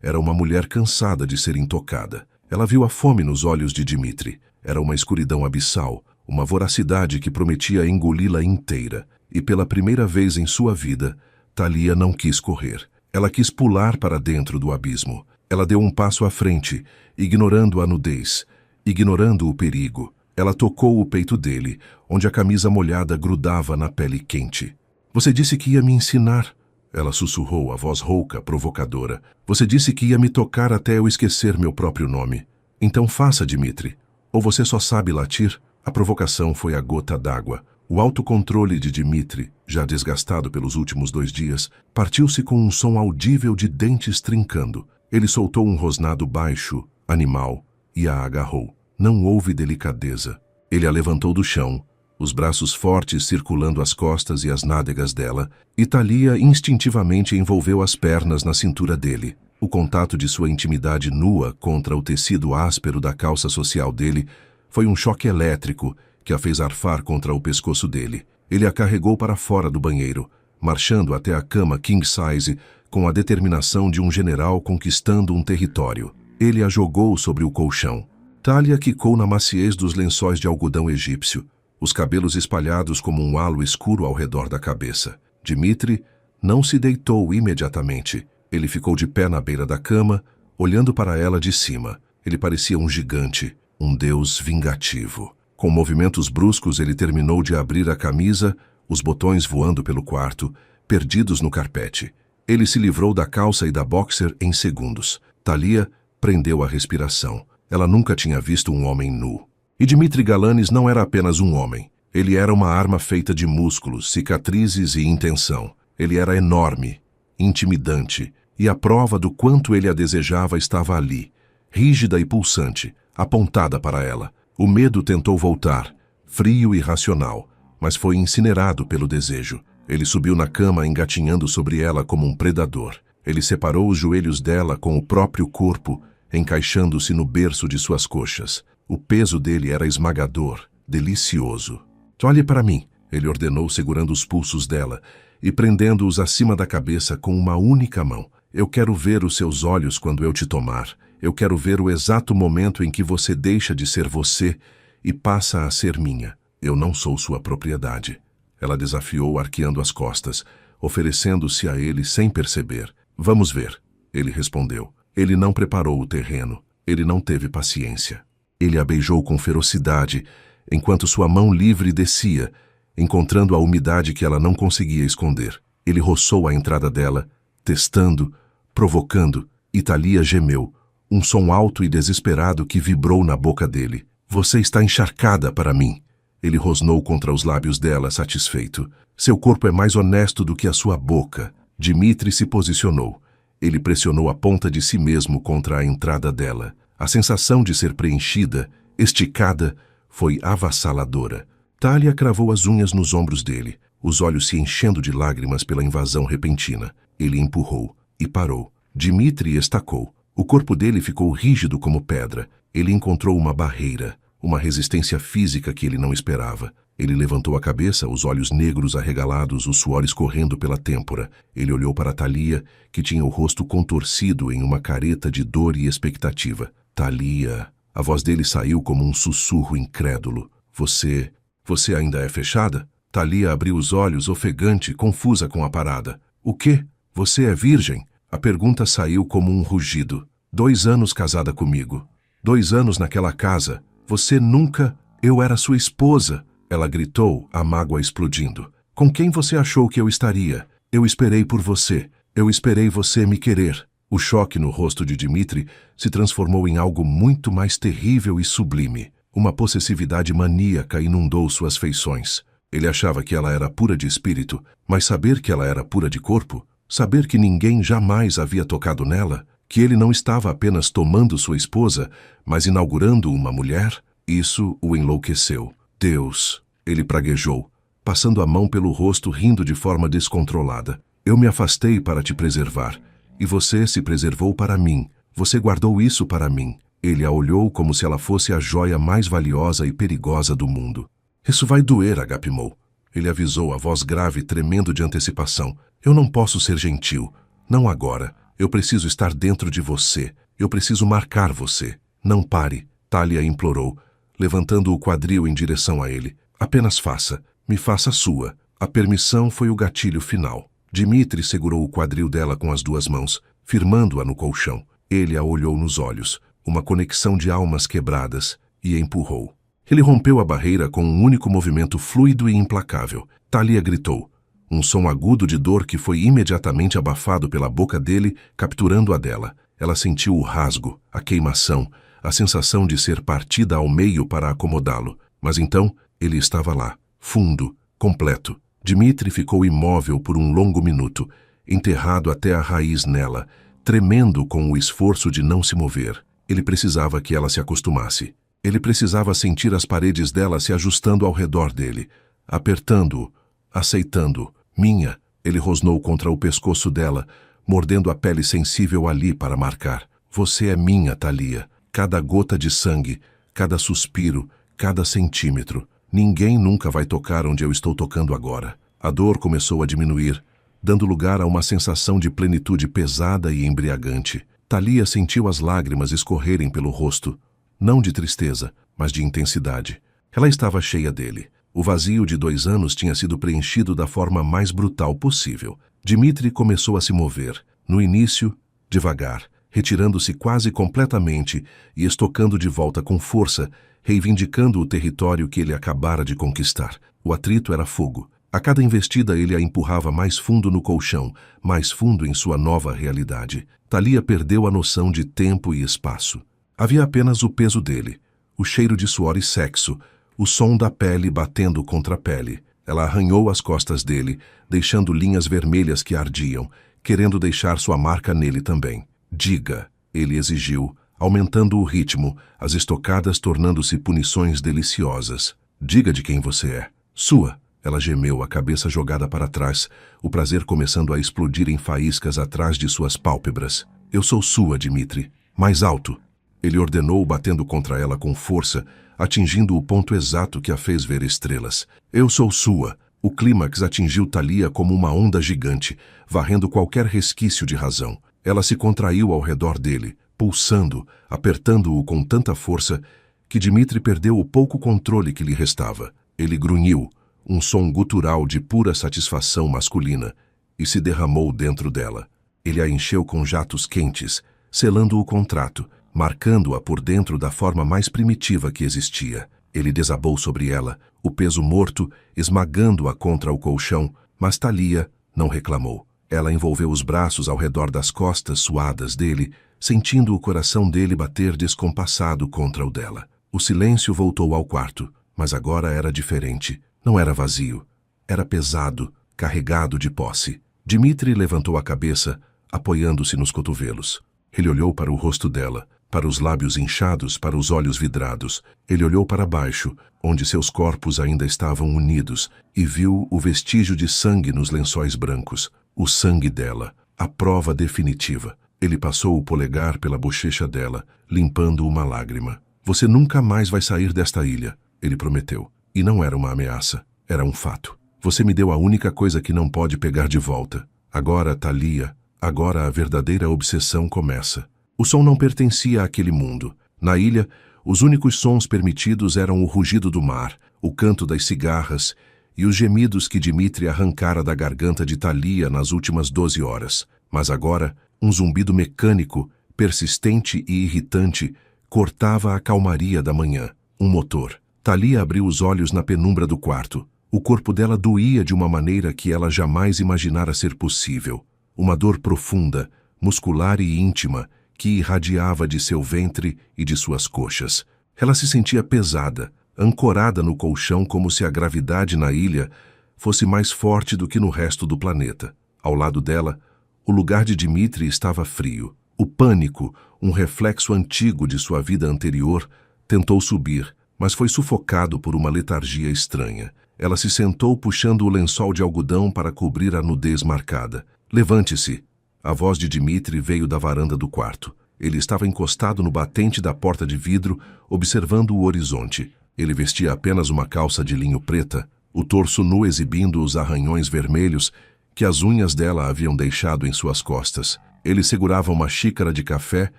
era uma mulher cansada de ser intocada. Ela viu a fome nos olhos de Dmitri. Era uma escuridão abissal, uma voracidade que prometia engoli-la inteira. E pela primeira vez em sua vida, Thalia não quis correr. Ela quis pular para dentro do abismo. Ela deu um passo à frente, ignorando a nudez, ignorando o perigo. Ela tocou o peito dele, onde a camisa molhada grudava na pele quente. Você disse que ia me ensinar. Ela sussurrou, a voz rouca, provocadora. Você disse que ia me tocar até eu esquecer meu próprio nome. Então faça, Dmitri. Ou você só sabe latir? A provocação foi a gota d'água. O autocontrole de Dmitri, já desgastado pelos últimos 2 dias, partiu-se com um som audível de dentes trincando. Ele soltou um rosnado baixo, animal, e a agarrou. Não houve delicadeza. Ele a levantou do chão, os braços fortes circulando as costas e as nádegas dela, e Thalia instintivamente envolveu as pernas na cintura dele. O contato de sua intimidade nua contra o tecido áspero da calça social dele foi um choque elétrico que a fez arfar contra o pescoço dele. Ele a carregou para fora do banheiro, marchando até a cama king size com a determinação de um general conquistando um território. Ele a jogou sobre o colchão. Thalia quicou na maciez dos lençóis de algodão egípcio, os cabelos espalhados como um halo escuro ao redor da cabeça. Dmitri não se deitou imediatamente. Ele ficou de pé na beira da cama, olhando para ela de cima. Ele parecia um gigante, um deus vingativo. Com movimentos bruscos, ele terminou de abrir a camisa, os botões voando pelo quarto, perdidos no carpete. Ele se livrou da calça e da boxer em segundos. Thalia prendeu a respiração. Ela nunca tinha visto um homem nu. E Dmitri Galanis não era apenas um homem. Ele era uma arma feita de músculos, cicatrizes e intenção. Ele era enorme, intimidante, e a prova do quanto ele a desejava estava ali, rígida e pulsante, apontada para ela. O medo tentou voltar, frio e racional, mas foi incinerado pelo desejo. Ele subiu na cama engatinhando sobre ela como um predador. Ele separou os joelhos dela com o próprio corpo, encaixando-se no berço de suas coxas. O peso dele era esmagador, delicioso. Olhe para mim, ele ordenou segurando os pulsos dela e prendendo-os acima da cabeça com uma única mão. Eu quero ver os seus olhos quando eu te tomar. Eu quero ver o exato momento em que você deixa de ser você e passa a ser minha. Eu não sou sua propriedade. Ela desafiou arqueando as costas, oferecendo-se a ele sem perceber. Vamos ver, ele respondeu. Ele não preparou o terreno. Ele não teve paciência. Ele a beijou com ferocidade, enquanto sua mão livre descia, encontrando a umidade que ela não conseguia esconder. Ele roçou a entrada dela, testando, provocando, e Thalia gemeu, um som alto e desesperado que vibrou na boca dele. Você está encharcada para mim. Ele rosnou contra os lábios dela, satisfeito. Seu corpo é mais honesto do que a sua boca. Dmitri se posicionou. Ele pressionou a ponta de si mesmo contra a entrada dela. A sensação de ser preenchida, esticada, foi avassaladora. Thalia cravou as unhas nos ombros dele, os olhos se enchendo de lágrimas pela invasão repentina. Ele empurrou e parou. Dmitri estacou. O corpo dele ficou rígido como pedra. Ele encontrou uma barreira, uma resistência física que ele não esperava. Ele levantou a cabeça, os olhos negros arregalados, o suor escorrendo pela têmpora. Ele olhou para Thalia, que tinha o rosto contorcido em uma careta de dor e expectativa. Thalia. A voz dele saiu como um sussurro incrédulo. Você ainda é fechada? Thalia abriu os olhos, ofegante, confusa com a parada. O quê? Você é virgem? A pergunta saiu como um rugido. 2 anos casada comigo. 2 anos naquela casa. Você nunca... Eu era sua esposa. Ela gritou, a mágoa explodindo. Com quem você achou que eu estaria? Eu esperei por você. Eu esperei você me querer. O choque no rosto de Dmitri se transformou em algo muito mais terrível e sublime. Uma possessividade maníaca inundou suas feições. Ele achava que ela era pura de espírito, mas saber que ela era pura de corpo, saber que ninguém jamais havia tocado nela, que ele não estava apenas tomando sua esposa, mas inaugurando uma mulher, isso o enlouqueceu. Deus, ele praguejou, passando a mão pelo rosto, rindo de forma descontrolada. Eu me afastei para te preservar, e você se preservou para mim. Você guardou isso para mim. Ele a olhou como se ela fosse a joia mais valiosa e perigosa do mundo. Isso vai doer, agapimou. Ele avisou, a voz grave tremendo de antecipação. Eu não posso ser gentil. Não agora. Eu preciso estar dentro de você. Eu preciso marcar você. Não pare, Thalia implorou, levantando o quadril em direção a ele. Apenas faça. Me faça sua. A permissão foi o gatilho final. Dmitri segurou o quadril dela com as 2 mãos, firmando-a no colchão. Ele a olhou nos olhos, uma conexão de almas quebradas, e a empurrou. Ele rompeu a barreira com um único movimento fluido e implacável. Thalia gritou. Um som agudo de dor que foi imediatamente abafado pela boca dele, capturando a dela. Ela sentiu o rasgo, a queimação, a sensação de ser partida ao meio para acomodá-lo. Mas então, ele estava lá, fundo, completo. Dmitri ficou imóvel por um longo minuto, enterrado até a raiz nela, tremendo com o esforço de não se mover. Ele precisava que ela se acostumasse. Ele precisava sentir as paredes dela se ajustando ao redor dele, apertando-o, aceitando-o. Minha, ele rosnou contra o pescoço dela, mordendo a pele sensível ali para marcar. Você é minha, Thalia. Cada gota de sangue, cada suspiro, cada centímetro. Ninguém nunca vai tocar onde eu estou tocando agora. A dor começou a diminuir, dando lugar a uma sensação de plenitude pesada e embriagante. Thalia sentiu as lágrimas escorrerem pelo rosto, não de tristeza, mas de intensidade. Ela estava cheia dele. O vazio de 2 anos tinha sido preenchido da forma mais brutal possível. Dmitri começou a se mover, no início, devagar, retirando-se quase completamente e estocando de volta com força, reivindicando o território que ele acabara de conquistar. O atrito era fogo. A cada investida ele a empurrava mais fundo no colchão, mais fundo em sua nova realidade. Thalia perdeu a noção de tempo e espaço. Havia apenas o peso dele, o cheiro de suor e sexo, o som da pele batendo contra a pele. Ela arranhou as costas dele, deixando linhas vermelhas que ardiam, querendo deixar sua marca nele também. Diga, ele exigiu, aumentando o ritmo, as estocadas tornando-se punições deliciosas. Diga de quem você é. Sua. Ela gemeu, a cabeça jogada para trás, o prazer começando a explodir em faíscas atrás de suas pálpebras. Eu sou sua, Dmitri. Mais alto. Ele ordenou, batendo contra ela com força, atingindo o ponto exato que a fez ver estrelas. Eu sou sua. O clímax atingiu Thalia como uma onda gigante, varrendo qualquer resquício de razão. Ela se contraiu ao redor dele, pulsando, apertando-o com tanta força que Dmitri perdeu o pouco controle que lhe restava. Ele grunhiu, um som gutural de pura satisfação masculina, e se derramou dentro dela. Ele a encheu com jatos quentes, selando o contrato, marcando-a por dentro da forma mais primitiva que existia. Ele desabou sobre ela, o peso morto, esmagando-a contra o colchão, mas Thalia não reclamou. Ela envolveu os braços ao redor das costas suadas dele, sentindo o coração dele bater descompassado contra o dela. O silêncio voltou ao quarto, mas agora era diferente. Não era vazio. Era pesado, carregado de posse. Dmitri levantou a cabeça, apoiando-se nos cotovelos. Ele olhou para o rosto dela, para os lábios inchados, para os olhos vidrados. Ele olhou para baixo, onde seus corpos ainda estavam unidos, e viu o vestígio de sangue nos lençóis brancos. O sangue dela, a prova definitiva. Ele passou o polegar pela bochecha dela, limpando uma lágrima. Você nunca mais vai sair desta ilha, ele prometeu. E não era uma ameaça, era um fato. Você me deu a única coisa que não pode pegar de volta. Agora, Thalia, agora a verdadeira obsessão começa. O som não pertencia àquele mundo. Na ilha, os únicos sons permitidos eram o rugido do mar, o canto das cigarras e os gemidos que Dimitri arrancara da garganta de Thalia nas últimas 12 horas. Mas agora, um zumbido mecânico, persistente e irritante, cortava a calmaria da manhã. Um motor. Thalia abriu os olhos na penumbra do quarto. O corpo dela doía de uma maneira que ela jamais imaginara ser possível. Uma dor profunda, muscular e íntima, que irradiava de seu ventre e de suas coxas. Ela se sentia pesada, ancorada no colchão como se a gravidade na ilha fosse mais forte do que no resto do planeta. Ao lado dela, o lugar de Dimitri estava frio. O pânico, um reflexo antigo de sua vida anterior, tentou subir, mas foi sufocado por uma letargia estranha. Ela se sentou puxando o lençol de algodão para cobrir a nudez marcada. Levante-se! A voz de Dimitri veio da varanda do quarto. Ele estava encostado no batente da porta de vidro, observando o horizonte. Ele vestia apenas uma calça de linho preta, o torso nu exibindo os arranhões vermelhos que as unhas dela haviam deixado em suas costas. Ele segurava uma xícara de café,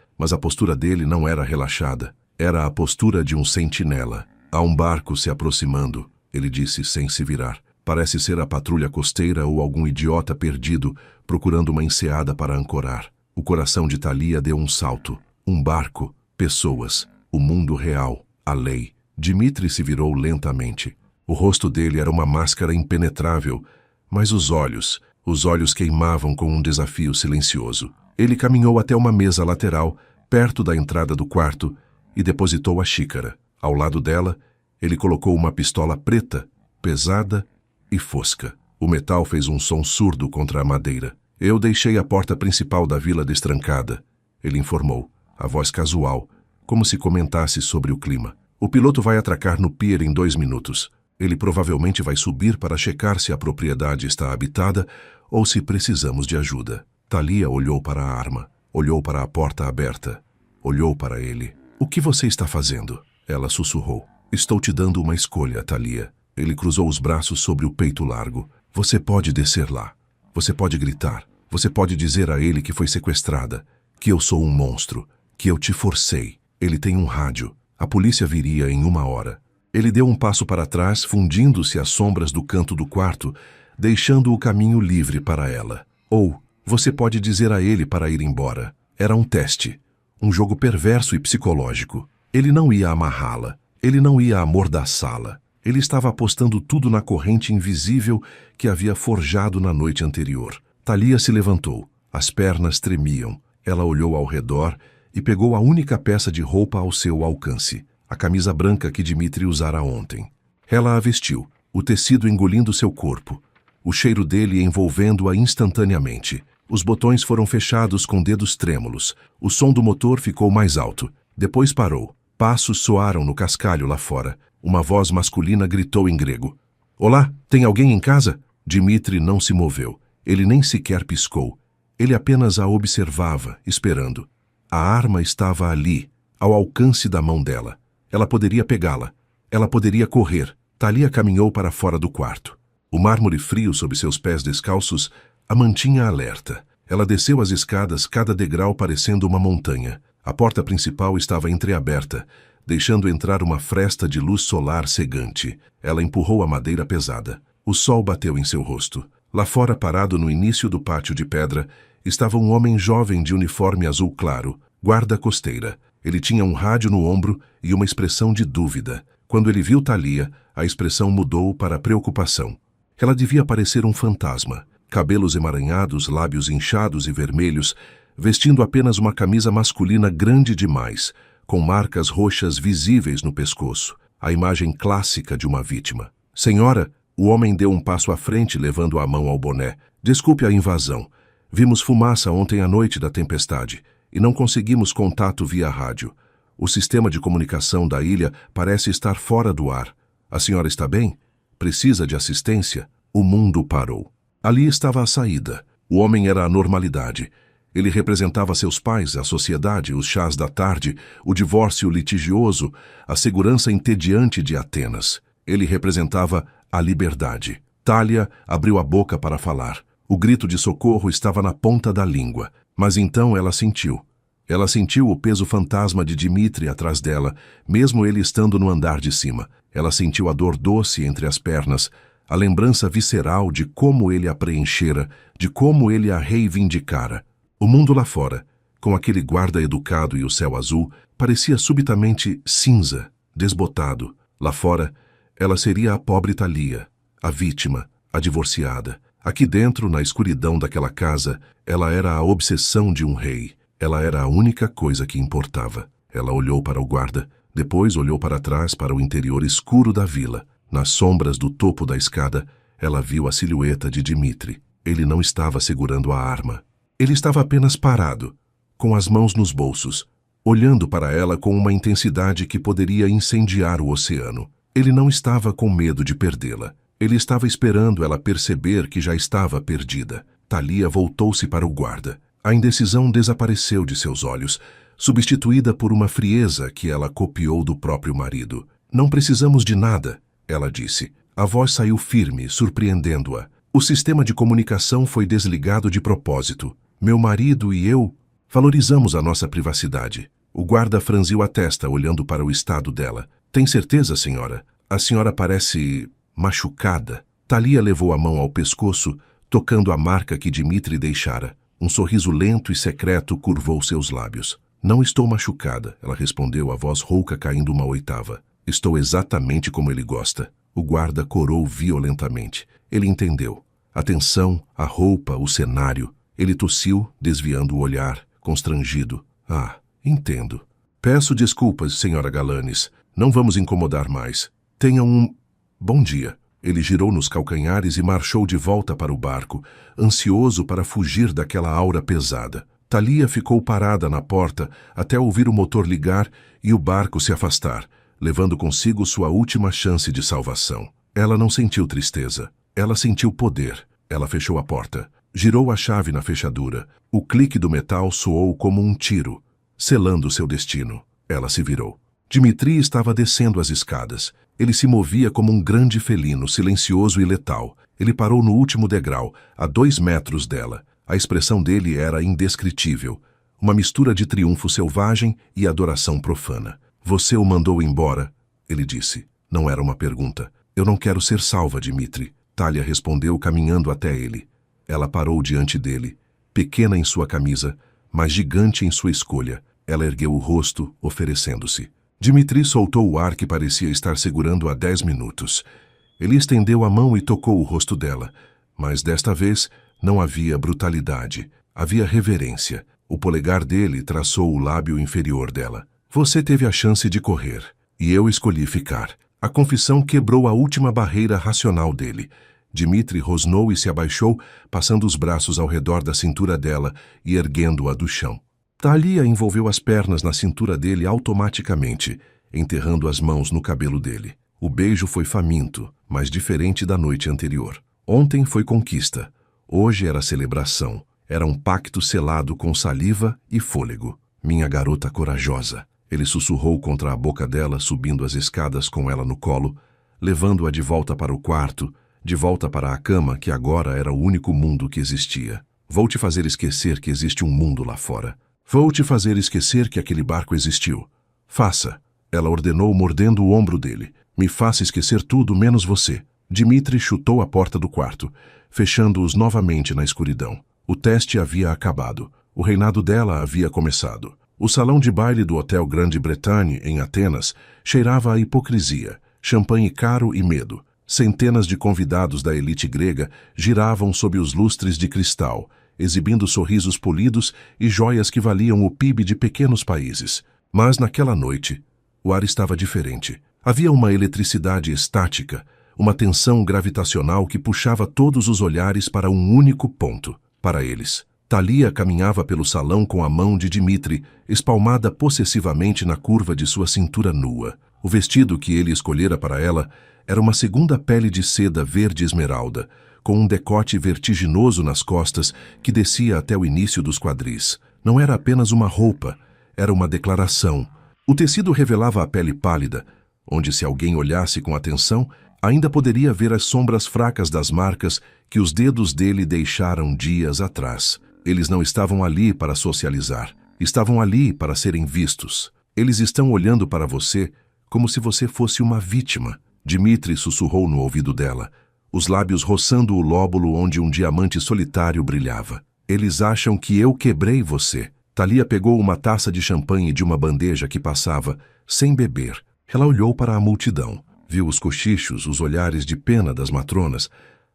mas a postura dele não era relaxada. Era a postura de um sentinela. Há um barco se aproximando, ele disse sem se virar. Parece ser a patrulha costeira ou algum idiota perdido procurando uma enseada para ancorar. O coração de Thalia deu um salto. Um barco, pessoas, o mundo real, a lei. Dimitri se virou lentamente. O rosto dele era uma máscara impenetrável, mas os olhos queimavam com um desafio silencioso. Ele caminhou até uma mesa lateral, perto da entrada do quarto, e depositou a xícara. Ao lado dela, ele colocou uma pistola preta, pesada e fosca. O metal fez um som surdo contra a madeira. Eu deixei a porta principal da vila destrancada, ele informou, a voz casual, como se comentasse sobre o clima. O piloto vai atracar no pier em 2 minutos. Ele provavelmente vai subir para checar se a propriedade está habitada ou se precisamos de ajuda. Thalia olhou para a arma, olhou para a porta aberta, olhou para ele. O que você está fazendo? Ela sussurrou. Estou te dando uma escolha, Thalia. Ele cruzou os braços sobre o peito largo. Você pode descer lá. Você pode gritar. Você pode dizer a ele que foi sequestrada, que eu sou um monstro, que eu te forcei. Ele tem um rádio. A polícia viria em 1 hora. Ele deu um passo para trás, fundindo-se às sombras do canto do quarto, deixando o caminho livre para ela. Ou, você pode dizer a ele para ir embora. Era um teste. Um jogo perverso e psicológico. Ele não ia amarrá-la. Ele não ia amordaçá-la. Ele estava apostando tudo na corrente invisível que havia forjado na noite anterior. Thalia se levantou. As pernas tremiam. Ela olhou ao redor e pegou a única peça de roupa ao seu alcance, a camisa branca que Dimitri usara ontem. Ela a vestiu, o tecido engolindo seu corpo, o cheiro dele envolvendo-a instantaneamente. Os botões foram fechados com dedos trêmulos. O som do motor ficou mais alto. Depois parou. Passos soaram no cascalho lá fora. Uma voz masculina gritou em grego. Olá, tem alguém em casa? Dimitri não se moveu. Ele nem sequer piscou. Ele apenas a observava, esperando. A arma estava ali, ao alcance da mão dela. Ela poderia pegá-la. Ela poderia correr. Thalia caminhou para fora do quarto. O mármore frio sob seus pés descalços a mantinha alerta. Ela desceu as escadas, cada degrau parecendo uma montanha. A porta principal estava entreaberta, deixando entrar uma fresta de luz solar cegante. Ela empurrou a madeira pesada. O sol bateu em seu rosto. Lá fora, parado no início do pátio de pedra, estava um homem jovem de uniforme azul claro, guarda costeira. Ele tinha um rádio no ombro e uma expressão de dúvida. Quando ele viu Thalia, a expressão mudou para preocupação. Ela devia parecer um fantasma. Cabelos emaranhados, lábios inchados e vermelhos, vestindo apenas uma camisa masculina grande demais, com marcas roxas visíveis no pescoço, a imagem clássica de uma vítima. Senhora, o homem deu um passo à frente, levando a mão ao boné. Desculpe a invasão. Vimos fumaça ontem à noite da tempestade e não conseguimos contato via rádio. O sistema de comunicação da ilha parece estar fora do ar. A senhora está bem? Precisa de assistência? O mundo parou. Ali estava a saída. O homem era a normalidade. Ele representava seus pais, a sociedade, os chás da tarde, o divórcio litigioso, a segurança entediante de Atenas. Ele representava a liberdade. Thalia abriu a boca para falar. O grito de socorro estava na ponta da língua, mas então ela sentiu. Ela sentiu o peso fantasma de Dimitri atrás dela, mesmo ele estando no andar de cima. Ela sentiu a dor doce entre as pernas, a lembrança visceral de como ele a preenchera, de como ele a reivindicara. O mundo lá fora, com aquele guarda educado e o céu azul, parecia subitamente cinza, desbotado. Lá fora, ela seria a pobre Thalia, a vítima, a divorciada. Aqui dentro, na escuridão daquela casa, ela era a obsessão de um rei. Ela era a única coisa que importava. Ela olhou para o guarda, depois olhou para trás para o interior escuro da vila. Nas sombras do topo da escada, ela viu a silhueta de Dimitri. Ele não estava segurando a arma. Ele estava apenas parado, com as mãos nos bolsos, olhando para ela com uma intensidade que poderia incendiar o oceano. Ele não estava com medo de perdê-la. Ele estava esperando ela perceber que já estava perdida. Thalia voltou-se para o guarda. A indecisão desapareceu de seus olhos, substituída por uma frieza que ela copiou do próprio marido. Não precisamos de nada, ela disse. A voz saiu firme, surpreendendo-a. O sistema de comunicação foi desligado de propósito. Meu marido e eu valorizamos a nossa privacidade. O guarda franziu a testa, olhando para o estado dela. Tem certeza, senhora? A senhora parece machucada. Thalia levou a mão ao pescoço, tocando a marca que Dimitri deixara. Um sorriso lento e secreto curvou seus lábios. Não estou machucada, ela respondeu, a voz rouca caindo uma oitava. Estou exatamente como ele gosta. O guarda corou violentamente. Ele entendeu. A tensão, a roupa, o cenário. Ele tossiu, desviando o olhar, constrangido. Ah, entendo. Peço desculpas, senhora Galanes. Não vamos incomodar mais. Tenha um bom dia. Ele girou nos calcanhares e marchou de volta para o barco, ansioso para fugir daquela aura pesada. Thalia ficou parada na porta até ouvir o motor ligar e o barco se afastar, levando consigo sua última chance de salvação. Ela não sentiu tristeza. Ela sentiu poder. Ela fechou a porta. Girou a chave na fechadura. O clique do metal soou como um tiro, selando seu destino. Ela se virou. Dimitri estava descendo as escadas. Ele se movia como um grande felino, silencioso e letal. Ele parou no último degrau, a 2 metros dela. A expressão dele era indescritível. Uma mistura de triunfo selvagem e adoração profana. Você o mandou embora? Ele disse. Não era uma pergunta. Eu não quero ser salva, Dimitri. Thalia respondeu, caminhando até ele. Ela parou diante dele, pequena em sua camisa, mas gigante em sua escolha. Ela ergueu o rosto, oferecendo-se. Dimitri soltou o ar que parecia estar segurando há 10 minutos. Ele estendeu a mão e tocou o rosto dela, mas desta vez não havia brutalidade, havia reverência. O polegar dele traçou o lábio inferior dela. Você teve a chance de correr, e eu escolhi ficar. A confissão quebrou a última barreira racional dele. Dimitri rosnou e se abaixou, passando os braços ao redor da cintura dela e erguendo-a do chão. Thalia envolveu as pernas na cintura dele automaticamente, enterrando as mãos no cabelo dele. O beijo foi faminto, mas diferente da noite anterior. Ontem foi conquista. Hoje era celebração. Era um pacto selado com saliva e fôlego. Minha garota corajosa. Ele sussurrou contra a boca dela, subindo as escadas com ela no colo, levando-a de volta para o quarto, de volta para a cama, que agora era o único mundo que existia. Vou te fazer esquecer que existe um mundo lá fora. Vou te fazer esquecer que aquele barco existiu. Faça. Ela ordenou, mordendo o ombro dele. Me faça esquecer tudo menos você. Dimitri chutou a porta do quarto, fechando-os novamente na escuridão. O teste havia acabado. O reinado dela havia começado. O salão de baile do Hotel Grande Bretagne, em Atenas, cheirava a hipocrisia, champanhe caro e medo. Centenas de convidados da elite grega giravam sob os lustres de cristal, exibindo sorrisos polidos e joias que valiam o PIB de pequenos países. Mas naquela noite, o ar estava diferente. Havia uma eletricidade estática, uma tensão gravitacional que puxava todos os olhares para um único ponto, para eles. Thalia caminhava pelo salão com a mão de Dimitri, espalmada possessivamente na curva de sua cintura nua. O vestido que ele escolhera para ela era uma segunda pele de seda verde esmeralda, com um decote vertiginoso nas costas que descia até o início dos quadris. Não era apenas uma roupa, era uma declaração. O tecido revelava a pele pálida, onde se alguém olhasse com atenção, ainda poderia ver as sombras fracas das marcas que os dedos dele deixaram dias atrás. Eles não estavam ali para socializar, estavam ali para serem vistos. Eles estão olhando para você como se você fosse uma vítima. Dmitri sussurrou no ouvido dela, os lábios roçando o lóbulo onde um diamante solitário brilhava. Eles acham que eu quebrei você. Thalia pegou uma taça de champanhe de uma bandeja que passava, sem beber. Ela olhou para a multidão, viu os cochichos, os olhares de pena das matronas,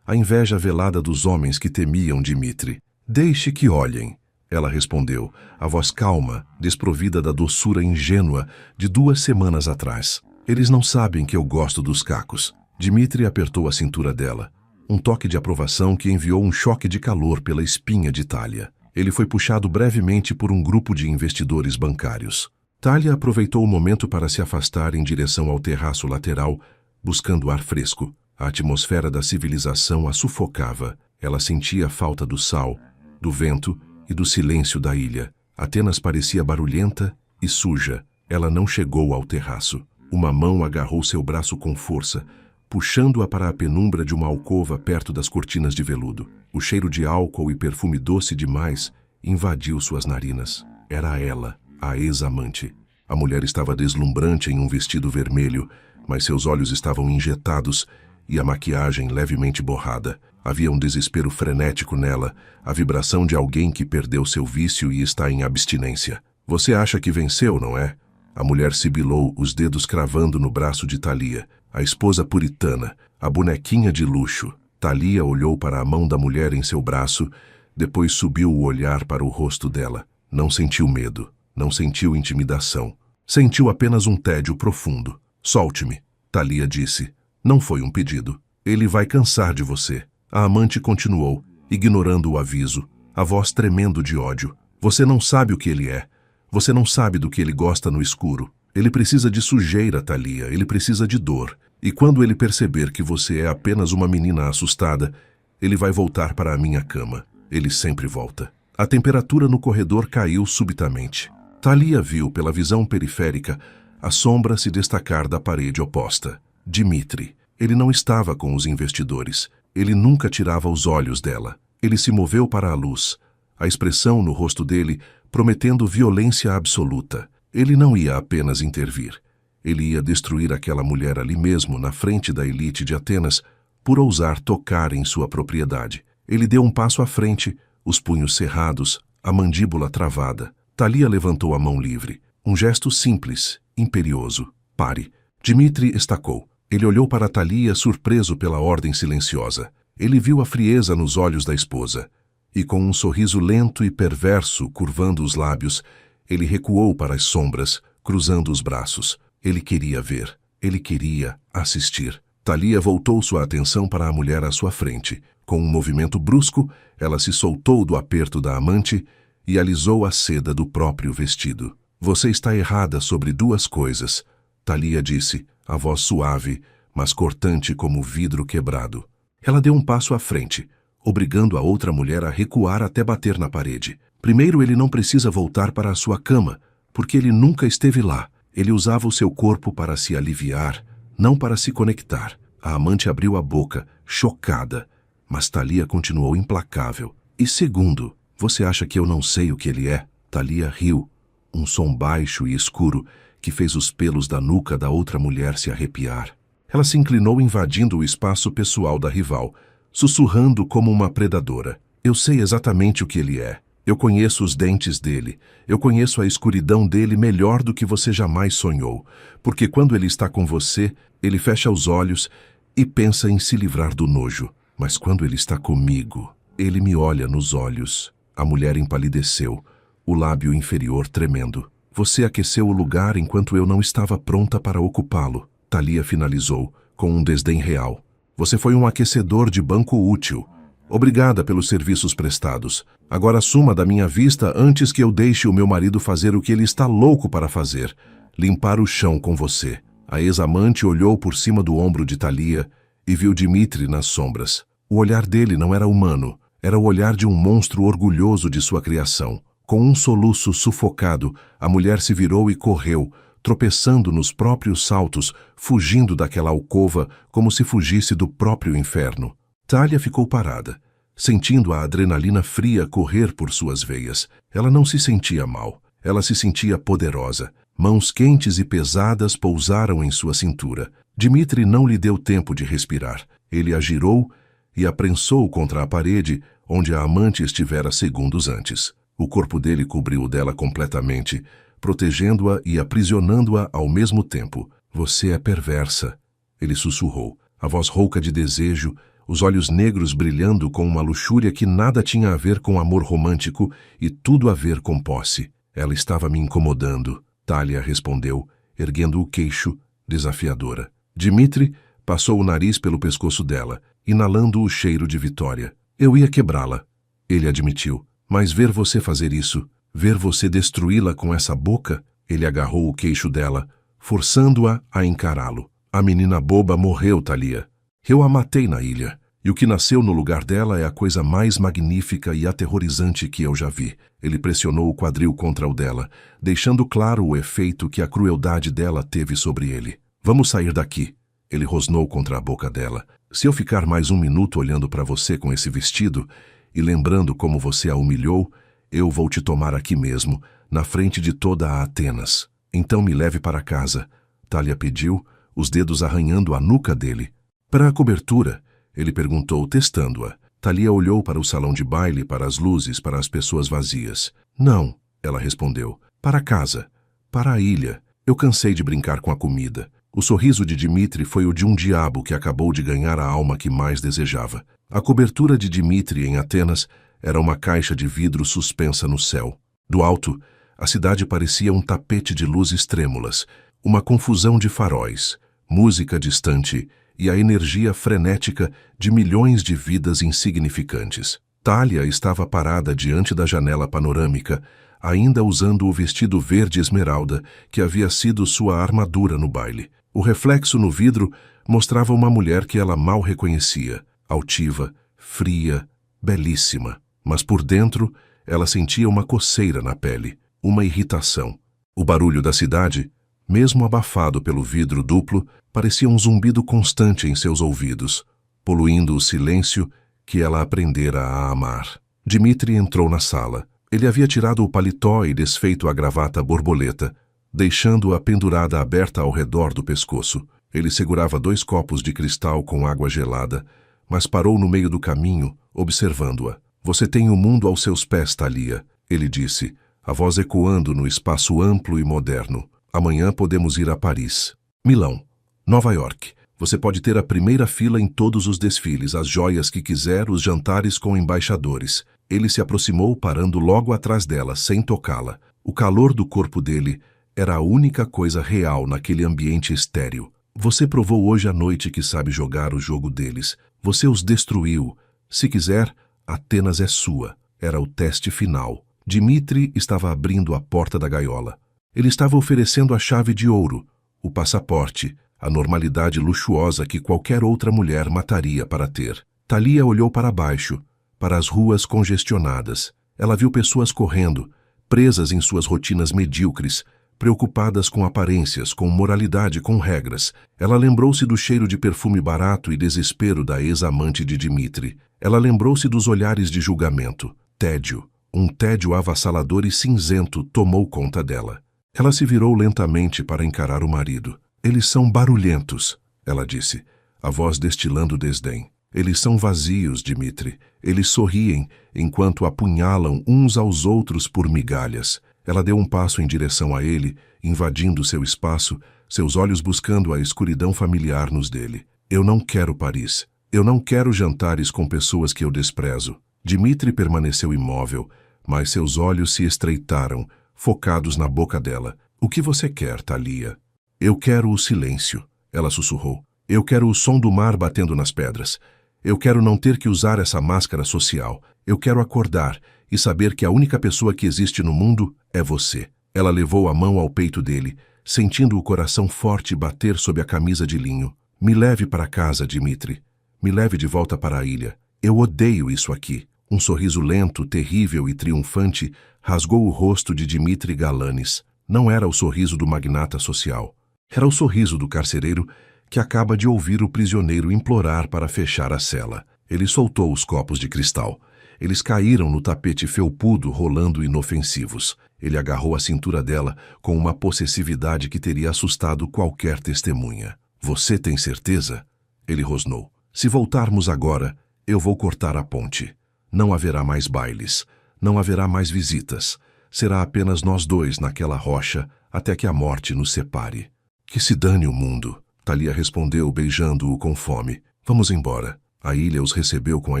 a inveja velada dos homens que temiam Dmitri. Deixe que olhem, ela respondeu, a voz calma, desprovida da doçura ingênua de 2 semanas atrás. Eles não sabem que eu gosto dos cacos. Dmitri apertou a cintura dela, um toque de aprovação que enviou um choque de calor pela espinha de Thalia. Ele foi puxado brevemente por um grupo de investidores bancários. Thalia aproveitou o momento para se afastar em direção ao terraço lateral, buscando ar fresco. A atmosfera da civilização a sufocava. Ela sentia a falta do sal, do vento e do silêncio da ilha. Atenas parecia barulhenta e suja. Ela não chegou ao terraço. Uma mão agarrou seu braço com força, puxando-a para a penumbra de uma alcova perto das cortinas de veludo. O cheiro de álcool e perfume doce demais invadiu suas narinas. Era ela, a ex-amante. A mulher estava deslumbrante em um vestido vermelho, mas seus olhos estavam injetados e a maquiagem levemente borrada. Havia um desespero frenético nela, a vibração de alguém que perdeu seu vício e está em abstinência. Você acha que venceu, não é? A mulher sibilou, os dedos cravando no braço de Thalia, a esposa puritana, a bonequinha de luxo. Thalia olhou para a mão da mulher em seu braço, depois subiu o olhar para o rosto dela. Não sentiu medo, não sentiu intimidação. Sentiu apenas um tédio profundo. Solte-me, Thalia disse. Não foi um pedido. Ele vai cansar de você. A amante continuou, ignorando o aviso, a voz tremendo de ódio. Você não sabe o que ele é. Você não sabe do que ele gosta no escuro. Ele precisa de sujeira, Thalia. Ele precisa de dor. E quando ele perceber que você é apenas uma menina assustada, ele vai voltar para a minha cama. Ele sempre volta. A temperatura no corredor caiu subitamente. Thalia viu, pela visão periférica, a sombra se destacar da parede oposta. Dmitri. Ele não estava com os investidores. Ele nunca tirava os olhos dela. Ele se moveu para a luz. A expressão no rosto dele prometendo violência absoluta. Ele não ia apenas intervir. Ele ia destruir aquela mulher ali mesmo, na frente da elite de Atenas, por ousar tocar em sua propriedade. Ele deu um passo à frente, os punhos cerrados, a mandíbula travada. Thalia levantou a mão livre. Um gesto simples, imperioso. Pare. Dmitri estacou. Ele olhou para Thalia, surpreso pela ordem silenciosa. Ele viu a frieza nos olhos da esposa. E com um sorriso lento e perverso curvando os lábios, ele recuou para as sombras, cruzando os braços. Ele queria ver. Ele queria assistir. Thalia voltou sua atenção para a mulher à sua frente. Com um movimento brusco, ela se soltou do aperto da amante e alisou a seda do próprio vestido. Você está errada sobre 2 coisas, Thalia disse, a voz suave, mas cortante como vidro quebrado. Ela deu um passo à frente, obrigando a outra mulher a recuar até bater na parede. Primeiro, ele não precisa voltar para a sua cama, porque ele nunca esteve lá. Ele usava o seu corpo para se aliviar, não para se conectar. A amante abriu a boca, chocada, mas Thalia continuou implacável. E segundo, você acha que eu não sei o que ele é? Thalia riu, um som baixo e escuro que fez os pelos da nuca da outra mulher se arrepiar. Ela se inclinou invadindo o espaço pessoal da rival, sussurrando como uma predadora. Eu sei exatamente o que ele é. Eu conheço os dentes dele. Eu conheço a escuridão dele melhor do que você jamais sonhou. Porque quando ele está com você, ele fecha os olhos e pensa em se livrar do nojo. Mas quando ele está comigo, ele me olha nos olhos. A mulher empalideceu, o lábio inferior tremendo. Você aqueceu o lugar enquanto eu não estava pronta para ocupá-lo. Thalia finalizou, com um desdém real. Você foi um aquecedor de banco útil. Obrigada pelos serviços prestados. Agora suma da minha vista antes que eu deixe o meu marido fazer o que ele está louco para fazer. Limpar o chão com você. A ex-amante olhou por cima do ombro de Thalia e viu Dmitri nas sombras. O olhar dele não era humano, era o olhar de um monstro orgulhoso de sua criação. Com um soluço sufocado, a mulher se virou e correu, tropeçando nos próprios saltos, fugindo daquela alcova como se fugisse do próprio inferno. Thalia ficou parada, sentindo a adrenalina fria correr por suas veias. Ela não se sentia mal, ela se sentia poderosa. Mãos quentes e pesadas pousaram em sua cintura. Dmitri não lhe deu tempo de respirar. Ele a girou e a prensou contra a parede, onde a amante estivera segundos antes. O corpo dele cobriu o dela completamente, protegendo-a e aprisionando-a ao mesmo tempo. Você é perversa, ele sussurrou, a voz rouca de desejo, os olhos negros brilhando com uma luxúria que nada tinha a ver com amor romântico e tudo a ver com posse. Ela estava me incomodando, Thalia respondeu, erguendo o queixo, desafiadora. Dmitri passou o nariz pelo pescoço dela, inalando o cheiro de vitória. Eu ia quebrá-la, ele admitiu. Mas ver você fazer isso, ver você destruí-la com essa boca, ele agarrou o queixo dela, forçando-a a encará-lo. A menina boba morreu, Thalia. Eu a matei na ilha, e o que nasceu no lugar dela é a coisa mais magnífica e aterrorizante que eu já vi. Ele pressionou o quadril contra o dela, deixando claro o efeito que a crueldade dela teve sobre ele. Vamos sair daqui, ele rosnou contra a boca dela. Se eu ficar mais um minuto olhando para você com esse vestido, e lembrando como você a humilhou, eu vou te tomar aqui mesmo, na frente de toda a Atenas. Então me leve para casa, Thalia pediu, os dedos arranhando a nuca dele. Para a cobertura, ele perguntou, testando-a. Thalia olhou para o salão de baile, para as luzes, para as pessoas vazias. Não, ela respondeu. Para casa. Para a ilha. Eu cansei de brincar com a comida. O sorriso de Dmitri foi o de um diabo que acabou de ganhar a alma que mais desejava. A cobertura de Dmitri em Atenas era uma caixa de vidro suspensa no céu. Do alto, a cidade parecia um tapete de luzes trêmulas, uma confusão de faróis, música distante e a energia frenética de milhões de vidas insignificantes. Thalia estava parada diante da janela panorâmica, ainda usando o vestido verde esmeralda que havia sido sua armadura no baile. O reflexo no vidro mostrava uma mulher que ela mal reconhecia, altiva, fria, belíssima. Mas por dentro, ela sentia uma coceira na pele, uma irritação. O barulho da cidade, mesmo abafado pelo vidro duplo, parecia um zumbido constante em seus ouvidos, poluindo o silêncio que ela aprendera a amar. Dmitri entrou na sala. Ele havia tirado o paletó e desfeito a gravata borboleta, deixando-a pendurada aberta ao redor do pescoço. Ele segurava 2 copos de cristal com água gelada, mas parou no meio do caminho, observando-a. Você tem o mundo aos seus pés, Thalia, ele disse, a voz ecoando no espaço amplo e moderno. Amanhã podemos ir a Paris, Milão, Nova York. Você pode ter a primeira fila em todos os desfiles, as joias que quiser, os jantares com embaixadores. Ele se aproximou, parando logo atrás dela, sem tocá-la. O calor do corpo dele era a única coisa real naquele ambiente estéril. Você provou hoje à noite que sabe jogar o jogo deles. Você os destruiu. Se quiser, Atenas é sua. Era o teste final. Dmitri estava abrindo a porta da gaiola. Ele estava oferecendo a chave de ouro, o passaporte, a normalidade luxuosa que qualquer outra mulher mataria para ter. Thalia olhou para baixo, para as ruas congestionadas. Ela viu pessoas correndo, presas em suas rotinas medíocres, preocupadas com aparências, com moralidade, com regras. Ela lembrou-se do cheiro de perfume barato e desespero da ex-amante de Dmitri. Ela lembrou-se dos olhares de julgamento. Tédio, um tédio avassalador e cinzento tomou conta dela. Ela se virou lentamente para encarar o marido. Eles são barulhentos, ela disse, a voz destilando desdém. Eles são vazios, Dmitri. Eles sorriem enquanto apunhalam uns aos outros por migalhas. Ela deu um passo em direção a ele, invadindo seu espaço, seus olhos buscando a escuridão familiar nos dele. Eu não quero Paris. Eu não quero jantares com pessoas que eu desprezo. Dmitri permaneceu imóvel, mas seus olhos se estreitaram, focados na boca dela. O que você quer, Thalia? Eu quero o silêncio, ela sussurrou. Eu quero o som do mar batendo nas pedras. Eu quero não ter que usar essa máscara social. Eu quero acordar e saber que a única pessoa que existe no mundo é você. Ela levou a mão ao peito dele, sentindo o coração forte bater sob a camisa de linho. Me leve para casa, Dmitri. Me leve de volta para a ilha. Eu odeio isso aqui. Um sorriso lento, terrível e triunfante rasgou o rosto de Dimitri Galanis. Não era o sorriso do magnata social. Era o sorriso do carcereiro que acaba de ouvir o prisioneiro implorar para fechar a cela. Ele soltou os copos de cristal. Eles caíram no tapete felpudo, rolando inofensivos. Ele agarrou a cintura dela com uma possessividade que teria assustado qualquer testemunha. Você tem certeza? Ele rosnou. Se voltarmos agora, eu vou cortar a ponte. Não haverá mais bailes. Não haverá mais visitas. Será apenas nós dois naquela rocha até que a morte nos separe. Que se dane o mundo. Thalia respondeu, beijando-o com fome. Vamos embora. A ilha os recebeu com a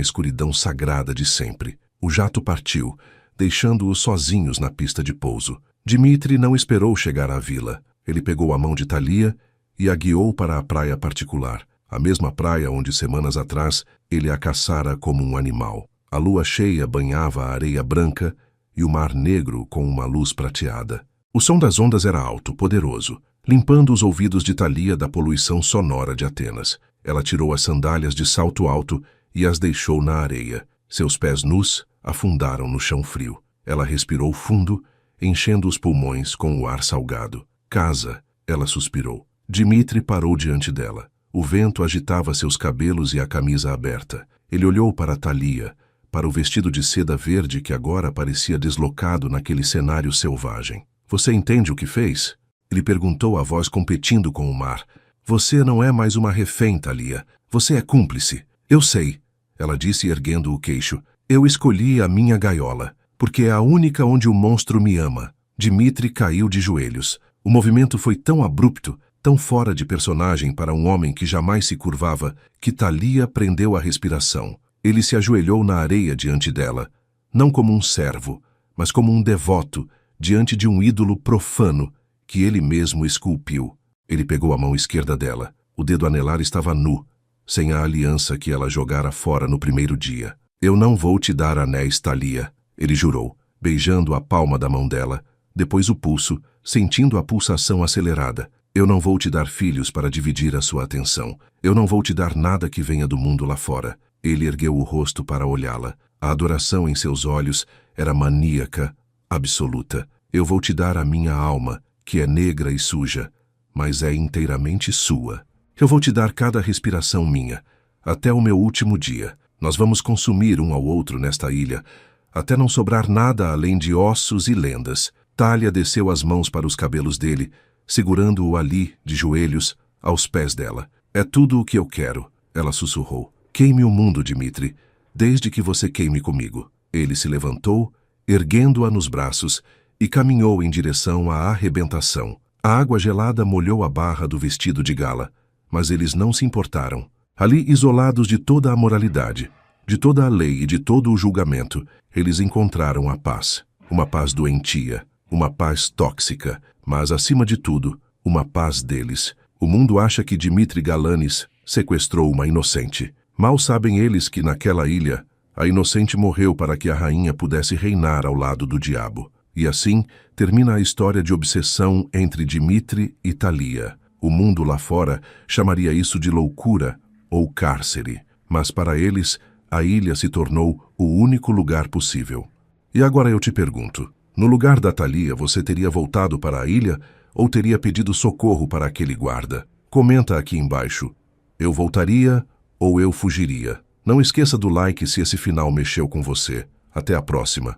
escuridão sagrada de sempre. O jato partiu, deixando-os sozinhos na pista de pouso. Dimitri não esperou chegar à vila. Ele pegou a mão de Thalia e a guiou para a praia particular, a mesma praia onde semanas atrás ele a caçara como um animal. A lua cheia banhava a areia branca e o mar negro com uma luz prateada. O som das ondas era alto, poderoso, limpando os ouvidos de Thalia da poluição sonora de Atenas. Ela tirou as sandálias de salto alto e as deixou na areia. Seus pés nus afundaram no chão frio. Ela respirou fundo, enchendo os pulmões com o ar salgado. Casa, ela suspirou. Dimitri parou diante dela. O vento agitava seus cabelos e a camisa aberta. Ele olhou para Thalia, para o vestido de seda verde que agora parecia deslocado naquele cenário selvagem. Você entende o que fez? Ele perguntou, a voz competindo com o mar. Você não é mais uma refém, Thalia. Você é cúmplice. Eu sei, ela disse erguendo o queixo. Eu escolhi a minha gaiola, porque é a única onde o monstro me ama. Dimitri caiu de joelhos. O movimento foi tão abrupto, tão fora de personagem para um homem que jamais se curvava, que Thalia prendeu a respiração. Ele se ajoelhou na areia diante dela, não como um servo, mas como um devoto, diante de um ídolo profano que ele mesmo esculpiu. Ele pegou a mão esquerda dela. O dedo anelar estava nu, sem a aliança que ela jogara fora no primeiro dia. Eu não vou te dar anéis, Thalia, ele jurou, beijando a palma da mão dela, depois o pulso, sentindo a pulsação acelerada. Eu não vou te dar filhos para dividir a sua atenção. Eu não vou te dar nada que venha do mundo lá fora. Ele ergueu o rosto para olhá-la. A adoração em seus olhos era maníaca, absoluta. Eu vou te dar a minha alma, que é negra e suja, mas é inteiramente sua. Eu vou te dar cada respiração minha, até o meu último dia. Nós vamos consumir um ao outro nesta ilha, até não sobrar nada além de ossos e lendas. Thalia desceu as mãos para os cabelos dele, segurando-o ali, de joelhos, aos pés dela. É tudo o que eu quero, ela sussurrou. Queime o mundo, Dimitri, desde que você queime comigo. Ele se levantou, erguendo-a nos braços, e caminhou em direção à arrebentação. A água gelada molhou a barra do vestido de gala, mas eles não se importaram. Ali, isolados de toda a moralidade, de toda a lei e de todo o julgamento, eles encontraram a paz. Uma paz doentia, uma paz tóxica, mas, acima de tudo, uma paz deles. O mundo acha que Dimitri Galanis sequestrou uma inocente. Mal sabem eles que, naquela ilha, a inocente morreu para que a rainha pudesse reinar ao lado do diabo. E assim termina a história de obsessão entre Dimitri e Thalia. O mundo lá fora chamaria isso de loucura ou cárcere, mas para eles a ilha se tornou o único lugar possível. E agora eu te pergunto, no lugar da Thalia você teria voltado para a ilha ou teria pedido socorro para aquele guarda? Comenta aqui embaixo. Eu voltaria ou eu fugiria? Não esqueça do like se esse final mexeu com você. Até a próxima.